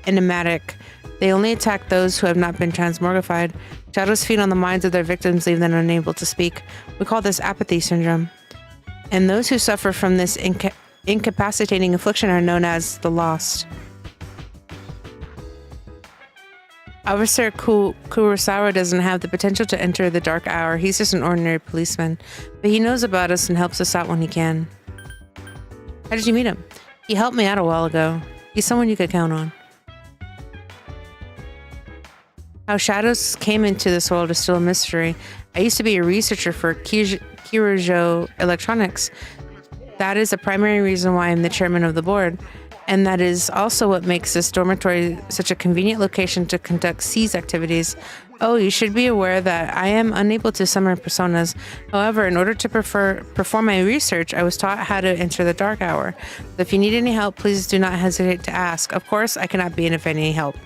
enigmatic. They only attack those who have not been transmogrified. Shadows feed on the minds of their victims, leaving them unable to speak. We call this apathy syndrome. And those who suffer from this incapacitating affliction are known as the lost. Officer Kurosawa doesn't have the potential to enter the dark hour. He's just an ordinary policeman. But he knows about us and helps us out when he can. How did you meet him? He helped me out a while ago. He's someone you could count on. How shadows came into this world is still a mystery. I used to be a researcher for Kirijo Electronics. That is the primary reason why I'm the chairman of the board. And that is also what makes this dormitory such a convenient location to conduct SEAS activities. Oh, you should be aware that I am unable to summon personas. However, in order to perform my research, I was taught how to enter the dark hour. So if you need any help, please do not hesitate to ask. Of course, I cannot be in if any help.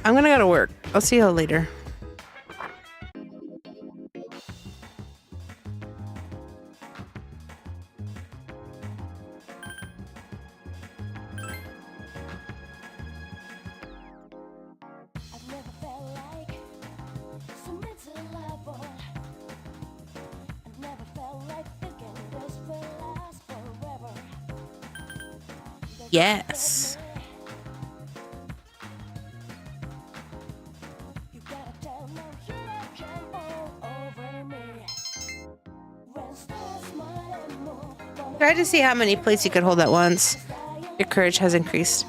I'm gonna go to work. I'll see you all later. Yes. Try to see how many plates you could hold at once. Your courage has increased.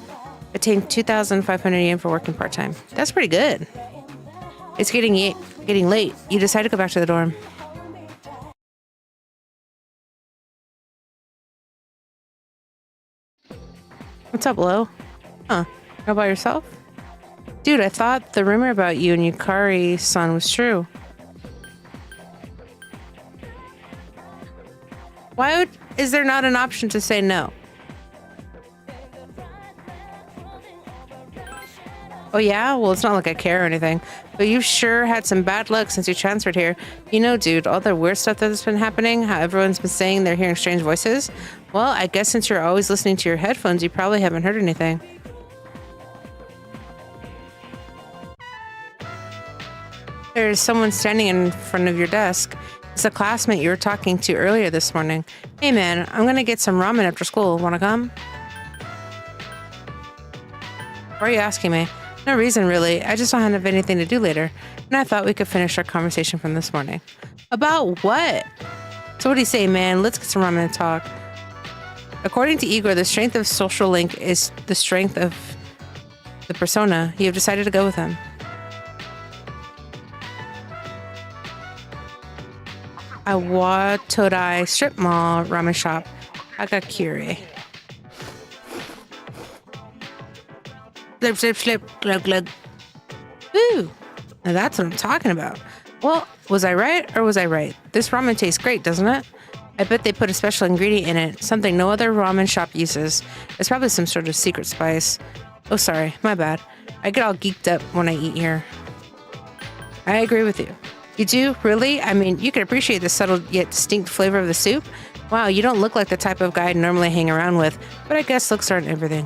Attain 2,500 yen for working part-time. That's pretty good. It's getting late. You decide to go back to the dorm. What's up, Lo? Huh? All by yourself? Dude, I thought the rumor about you and Yukari-san was true. Is there not an option to say no? Oh yeah? Well, it's not like I care or anything. But you've sure had some bad luck since you transferred here. You know, dude, all the weird stuff that's been happening, how everyone's been saying they're hearing strange voices. Well, I guess since you're always listening to your headphones, you probably haven't heard anything. There's someone standing in front of your desk. It's a classmate you were talking to earlier this morning. Hey man, I'm gonna get some ramen after school. Wanna come? Why are you asking me? No reason, really. I just don't have anything to do later. And I thought we could finish our conversation from this morning. About what? So what do you say, man? Let's get some ramen and talk. According to Igor, the strength of social link is the strength of the persona. You have decided to go with him. Awatodai Strip Mall Ramen Shop, Agakure. Slip, slip, slip, glug, glug. Ooh, now that's what I'm talking about. Well, was I right or was I right? This ramen tastes great, doesn't it? I bet they put a special ingredient in it, something no other ramen shop uses. It's probably some sort of secret spice. Oh, sorry, my bad. I get all geeked up when I eat here. I agree with you. You do? Really? I mean, you can appreciate the subtle yet distinct flavor of the soup. Wow, you don't look like the type of guy I'd normally hang around with, but I guess looks aren't everything.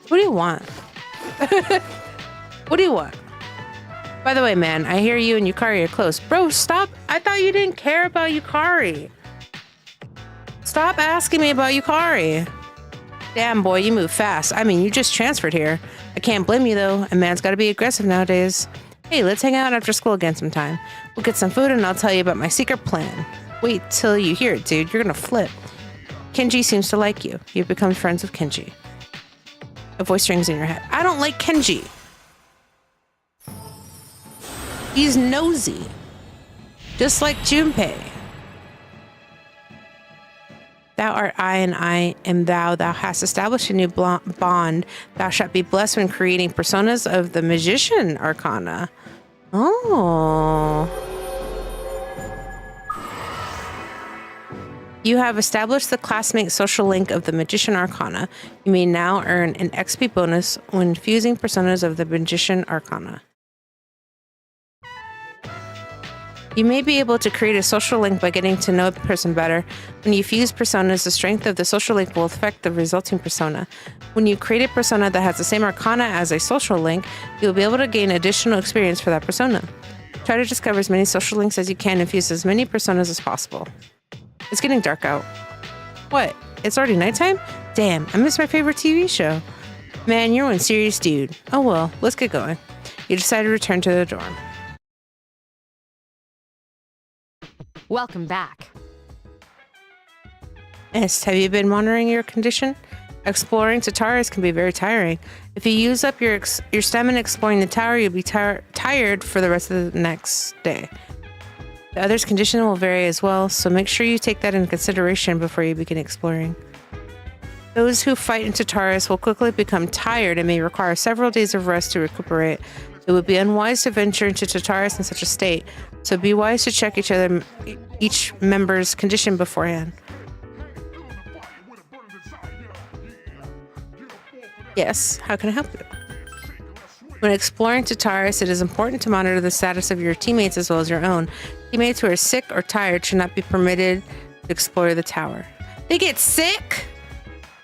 What do you want? What do you want? By the way, man, I hear you and Yukari are close. Bro, stop. I thought you didn't care about Yukari. Stop asking me about Yukari. Damn, boy, you move fast. I mean, you just transferred here. I can't blame you, though. A man's got to be aggressive nowadays. Hey, let's hang out after school again sometime. We'll get some food and I'll tell you about my secret plan. Wait till you hear it, dude. You're gonna flip. Kenji seems to like you. You've become friends with Kenji. A voice rings in your head. I don't like Kenji. He's nosy. Just like Junpei. Thou art I and I am thou. Thou hast established a new bond. Thou shalt be blessed when creating personas of the magician arcana. Oh. You have established the classmate social link of the magician arcana. You may now earn an XP bonus when fusing personas of the magician arcana. You may be able to create a social link by getting to know a person better. When you fuse personas, the strength of the social link will affect the resulting persona. When you create a persona that has the same arcana as a social link, you'll be able to gain additional experience for that persona. Try to discover as many social links as you can and fuse as many personas as possible. It's getting dark out. What? It's already nighttime? Damn, I missed my favorite TV show. Man, you're one serious dude. Oh well, let's get going. You decide to return to the dorm. Welcome back. Yes, have you been monitoring your condition? Exploring Tataris can be very tiring. If you use up your stamina exploring the tower, you'll be tired for the rest of the next day. The other's condition will vary as well, so make sure you take that into consideration before you begin exploring. Those who fight in Tataris will quickly become tired and may require several days of rest to recuperate. It would be unwise to venture into Tataris in such a state, so be wise to check each member's condition beforehand. Yes, how can I help you? When exploring Tataris, it is important to monitor the status of your teammates as well as your own. Teammates who are sick or tired should not be permitted to explore the tower. They get sick?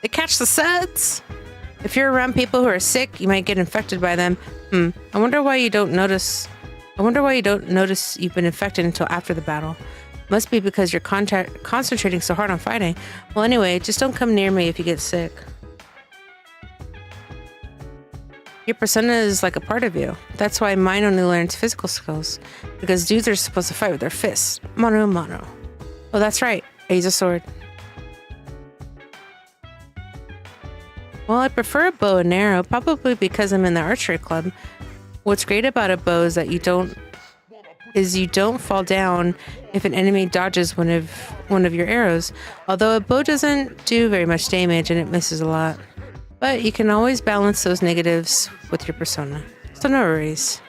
They catch the suds? If you're around people who are sick, you might get infected by them. I wonder why you don't notice you've been infected until after the battle. Must be because you're concentrating so hard on fighting. Well, anyway, just don't come near me if you get sick. Your persona is like a part of you. That's why mine only learns physical skills. Because dudes are supposed to fight with their fists. Mano a mano. Oh, that's right. I use a sword. Well, I prefer a bow and arrow, probably because I'm in the archery club. What's great about a bow is that you don't is you don't fall down if an enemy dodges one of your arrows. Although a bow doesn't do very much damage and it misses a lot. But you can always balance those negatives with your persona. So no worries.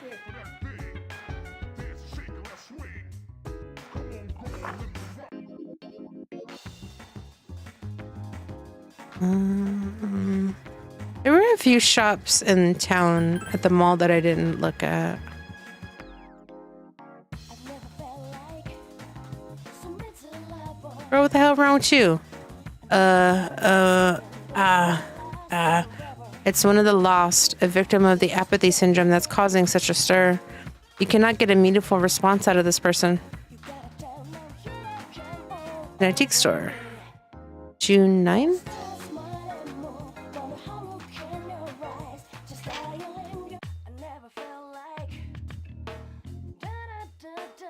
There were a few shops in town at the mall that I didn't look at. Bro, what the hell wrong with you? It's one of the lost, a victim of the apathy syndrome that's causing such a stir. You cannot get a meaningful response out of this person. An antique store. June 9th?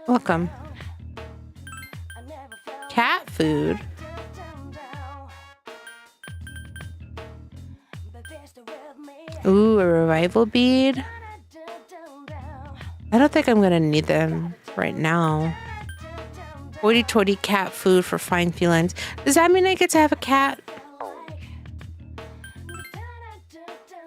Welcome. Cat food. Ooh, a revival bead. I don't think I'm gonna need them right now. Hoity-toity cat food for fine felines. Does that mean I get to have a cat?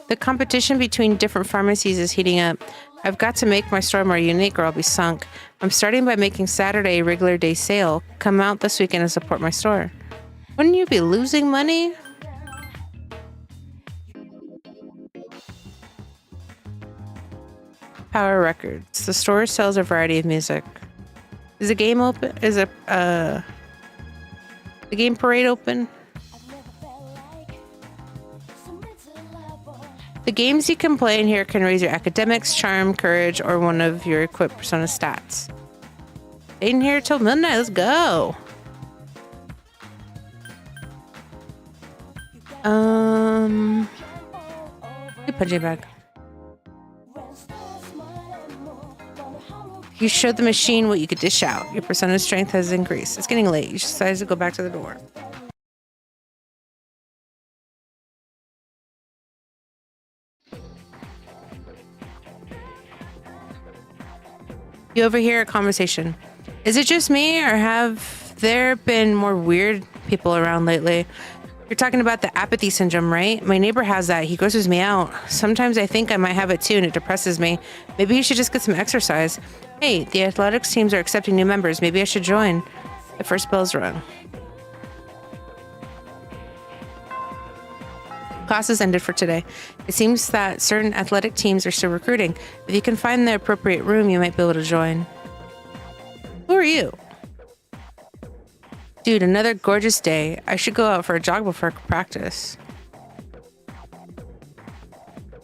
The competition between different pharmacies is heating up. I've got to make my store more unique or I'll be sunk. I'm starting by making Saturday a regular day sale. Come out this weekend and support my store. Wouldn't you be losing money? Power Records. The store sells a variety of music. Is the game open? Is the game parade open? The games you can play in here can raise your academics, charm, courage, or one of your equipped persona stats. Stay in here till midnight. Let's go. Good punching bag. You showed the machine what you could dish out. Your persona's strength has increased. It's getting late. You decided to go back to the door. You overhear a conversation. Is it just me, or have there been more weird people around lately? You're talking about the apathy syndrome, right? My neighbor has that. He grosses me out. Sometimes I think I might have it too, and it depresses me. Maybe you should just get some exercise. Hey, the athletics teams are accepting new members. Maybe I should join. The first bell's rung. Classes ended for today. It seems that certain athletic teams are still recruiting. If you can find the appropriate room, you might be able to join. Who are you? Dude, another gorgeous day. I should go out for a jog before practice.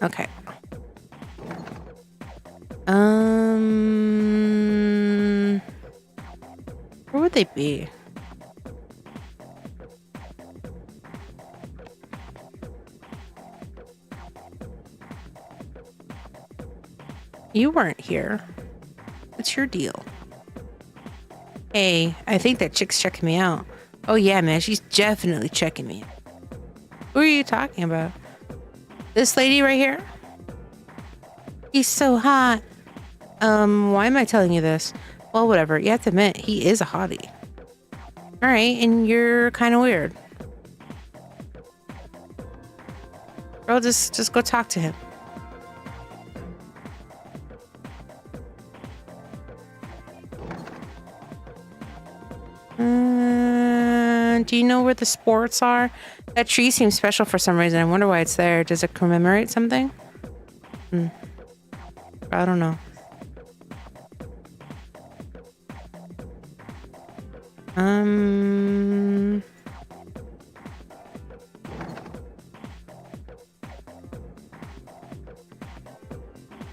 Okay. Where would they be? You weren't here. What's your deal? Hey, I think that chick's checking me out. Oh yeah, man, she's definitely checking me out. Who are you talking about? This lady right here? He's so hot. Why am I telling you this? Well, whatever. You have to admit, he is a hottie. Alright, and you're kind of weird. Girl, just go talk to him. Do you know where the sports are? That tree seems special for some reason. I wonder why it's there. Does it commemorate something? I don't know.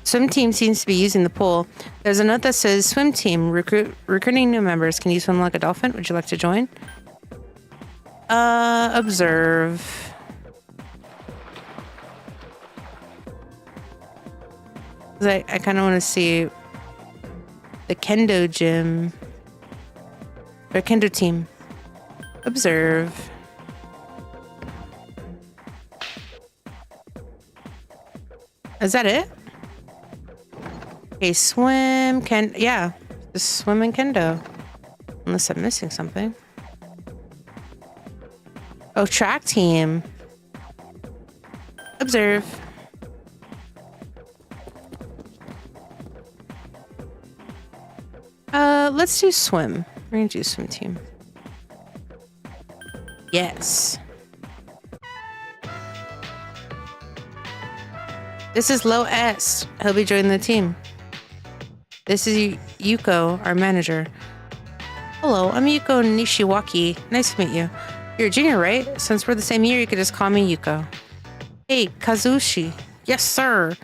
Swim team seems to be using the pool. There's a note that says swim team recruiting new members. Can you swim like a dolphin? Would you like to join? Observe. I kind of want to see the kendo gym. Or kendo team. Observe. Is that it? Okay, swim, yeah. Just swim and kendo. Unless I'm missing something. Oh, track team. Observe. Let's do swim. We're gonna do swim team. Yes. This is Low S. He'll be joining the team. This is Yuko, our manager. Hello, I'm Yuko Nishiwaki. Nice to meet you. You're a junior, right? Since we're the same year, you could just call me Yuko. Hey, Kazushi. Yes, sir.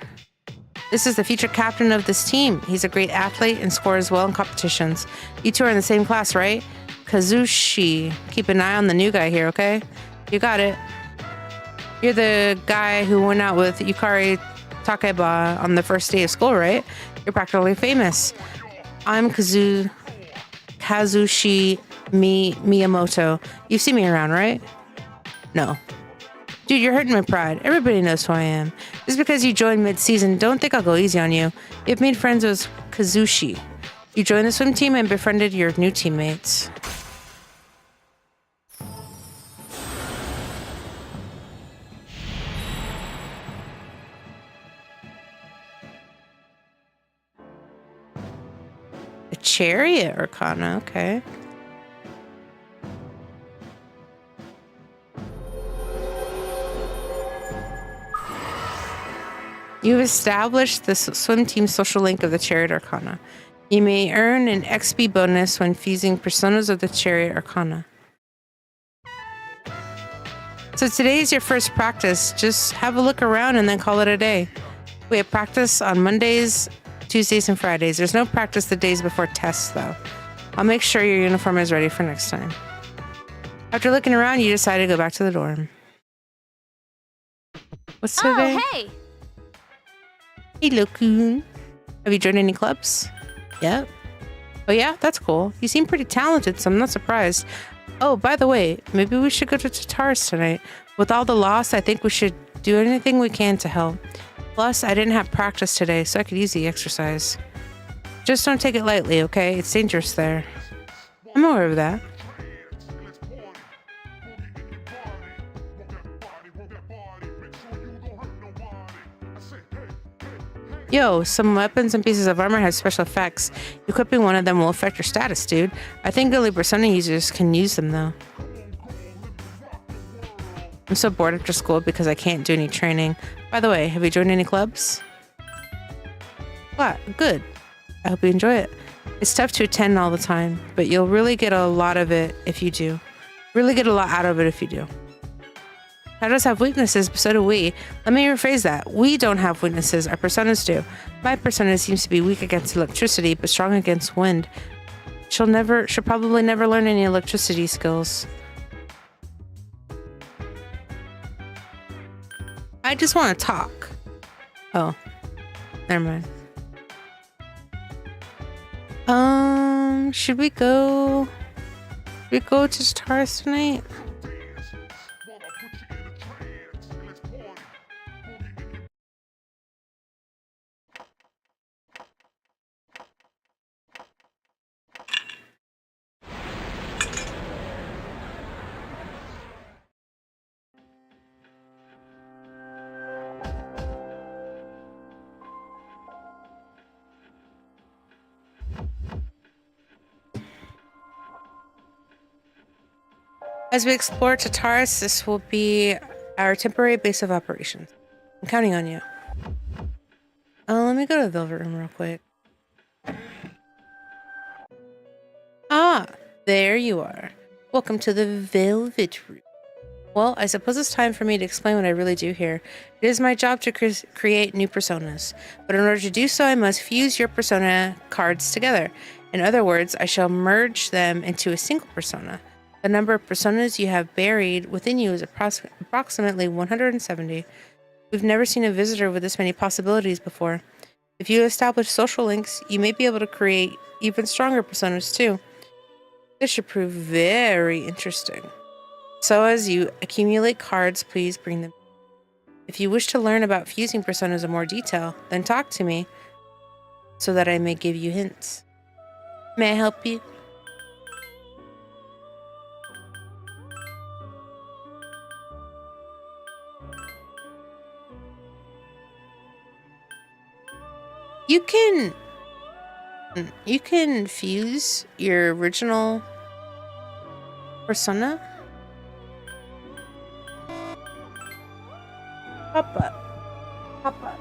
This is the future captain of this team. He's a great athlete and scores well in competitions. You two are in the same class, right? Kazushi. Keep an eye on the new guy here, okay? You got it. You're the guy who went out with Yukari Takeba on the first day of school, right? You're practically famous. I'm Kazushi Miyamoto. You see me around, right? No. Dude, you're hurting my pride. Everybody knows who I am. Just because you joined mid-season, don't think I'll go easy on you. You've made friends with Kazushi. You joined the swim team and befriended your new teammates. A chariot arcana, okay. You've established the swim team social link of the Chariot Arcana. You may earn an XP bonus when fusing personas of the Chariot Arcana. So today is your first practice. Just have a look around and then call it a day. We have practice on Mondays, Tuesdays, and Fridays. There's no practice the days before tests, though. I'll make sure your uniform is ready for next time. After looking around, you decide to go back to the dorm. What's today? Oh, hey! Hello, Coon. Have you joined any clubs? Yep. Oh yeah, that's cool. You seem pretty talented, so I'm not surprised. Oh, by the way, maybe we should go to Tatars tonight. With all the loss, I think we should do anything we can to help. Plus, I didn't have practice today, so I could use the exercise. Just don't take it lightly, okay? It's dangerous there. I'm aware of that. Yo, some weapons and pieces of armor have special effects. Equipping one of them will affect your status, dude. I think only Persona users can use them, though. I'm so bored after school because I can't do any training. By the way, have you joined any clubs? What? Good. I hope you enjoy it. It's tough to attend all the time, but you'll really get a lot of it if you do. Really get a lot out of it if you do. Shadows have weaknesses, but so do we. Let me rephrase that. We don't have weaknesses, our personas do. My persona seems to be weak against electricity, but strong against wind. She'll probably never learn any electricity skills. I just want to talk. Oh, never mind. Should we go to Stars tonight? As we explore Tataris, this will be our temporary base of operations. I'm counting on you. Let me go to the Velvet Room real quick. Ah, there you are. Welcome to the Velvet Room. Well, I suppose it's time for me to explain what I really do here. It is my job to create new personas, but in order to do so, I must fuse your persona cards together. In other words, I shall merge them into a single persona. The number of personas you have buried within you is approximately 170. We've never seen a visitor with this many possibilities before. If you establish social links, you may be able to create even stronger personas too. This should prove very interesting. So as you accumulate cards, please bring them. If you wish to learn about fusing personas in more detail, then talk to me so that I may give you hints. May I help you? You can fuse your original persona. Papa. Papa.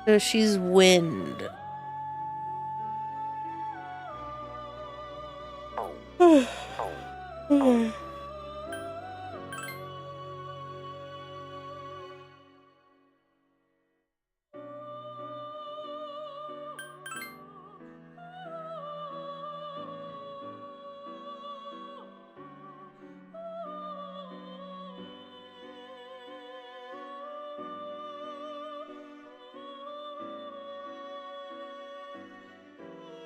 So she's wind.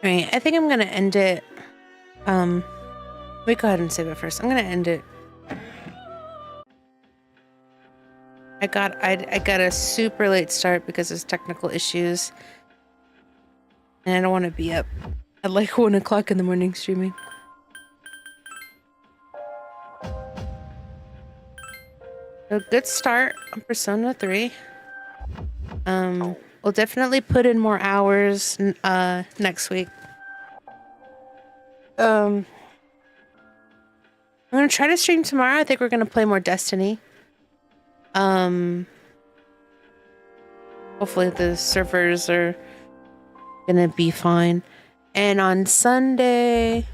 Alright, I think I'm gonna end it. Let me go ahead and save it first. I'm gonna end it. I got a super late start because of technical issues. And I don't want to be up at like 1 o'clock in the morning streaming. A good start on Persona 3. We'll definitely put in more hours next week. I'm gonna try to stream tomorrow. I think we're gonna play more Destiny. Hopefully the servers are gonna be fine. And on Sunday,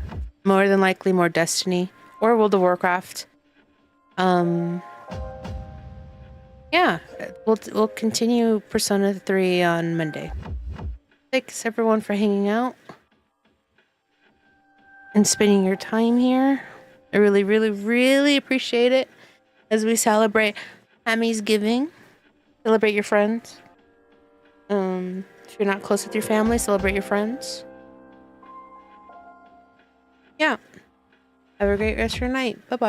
more than likely more Destiny or World of Warcraft. Yeah, we'll continue Persona 3 on Monday. Thanks everyone for hanging out and spending your time here. I really, really, really appreciate it as we celebrate HamiesGiving. Celebrate your friends. If you're not close with your family, celebrate your friends. Yeah. Have a great rest of your night. Bye-bye.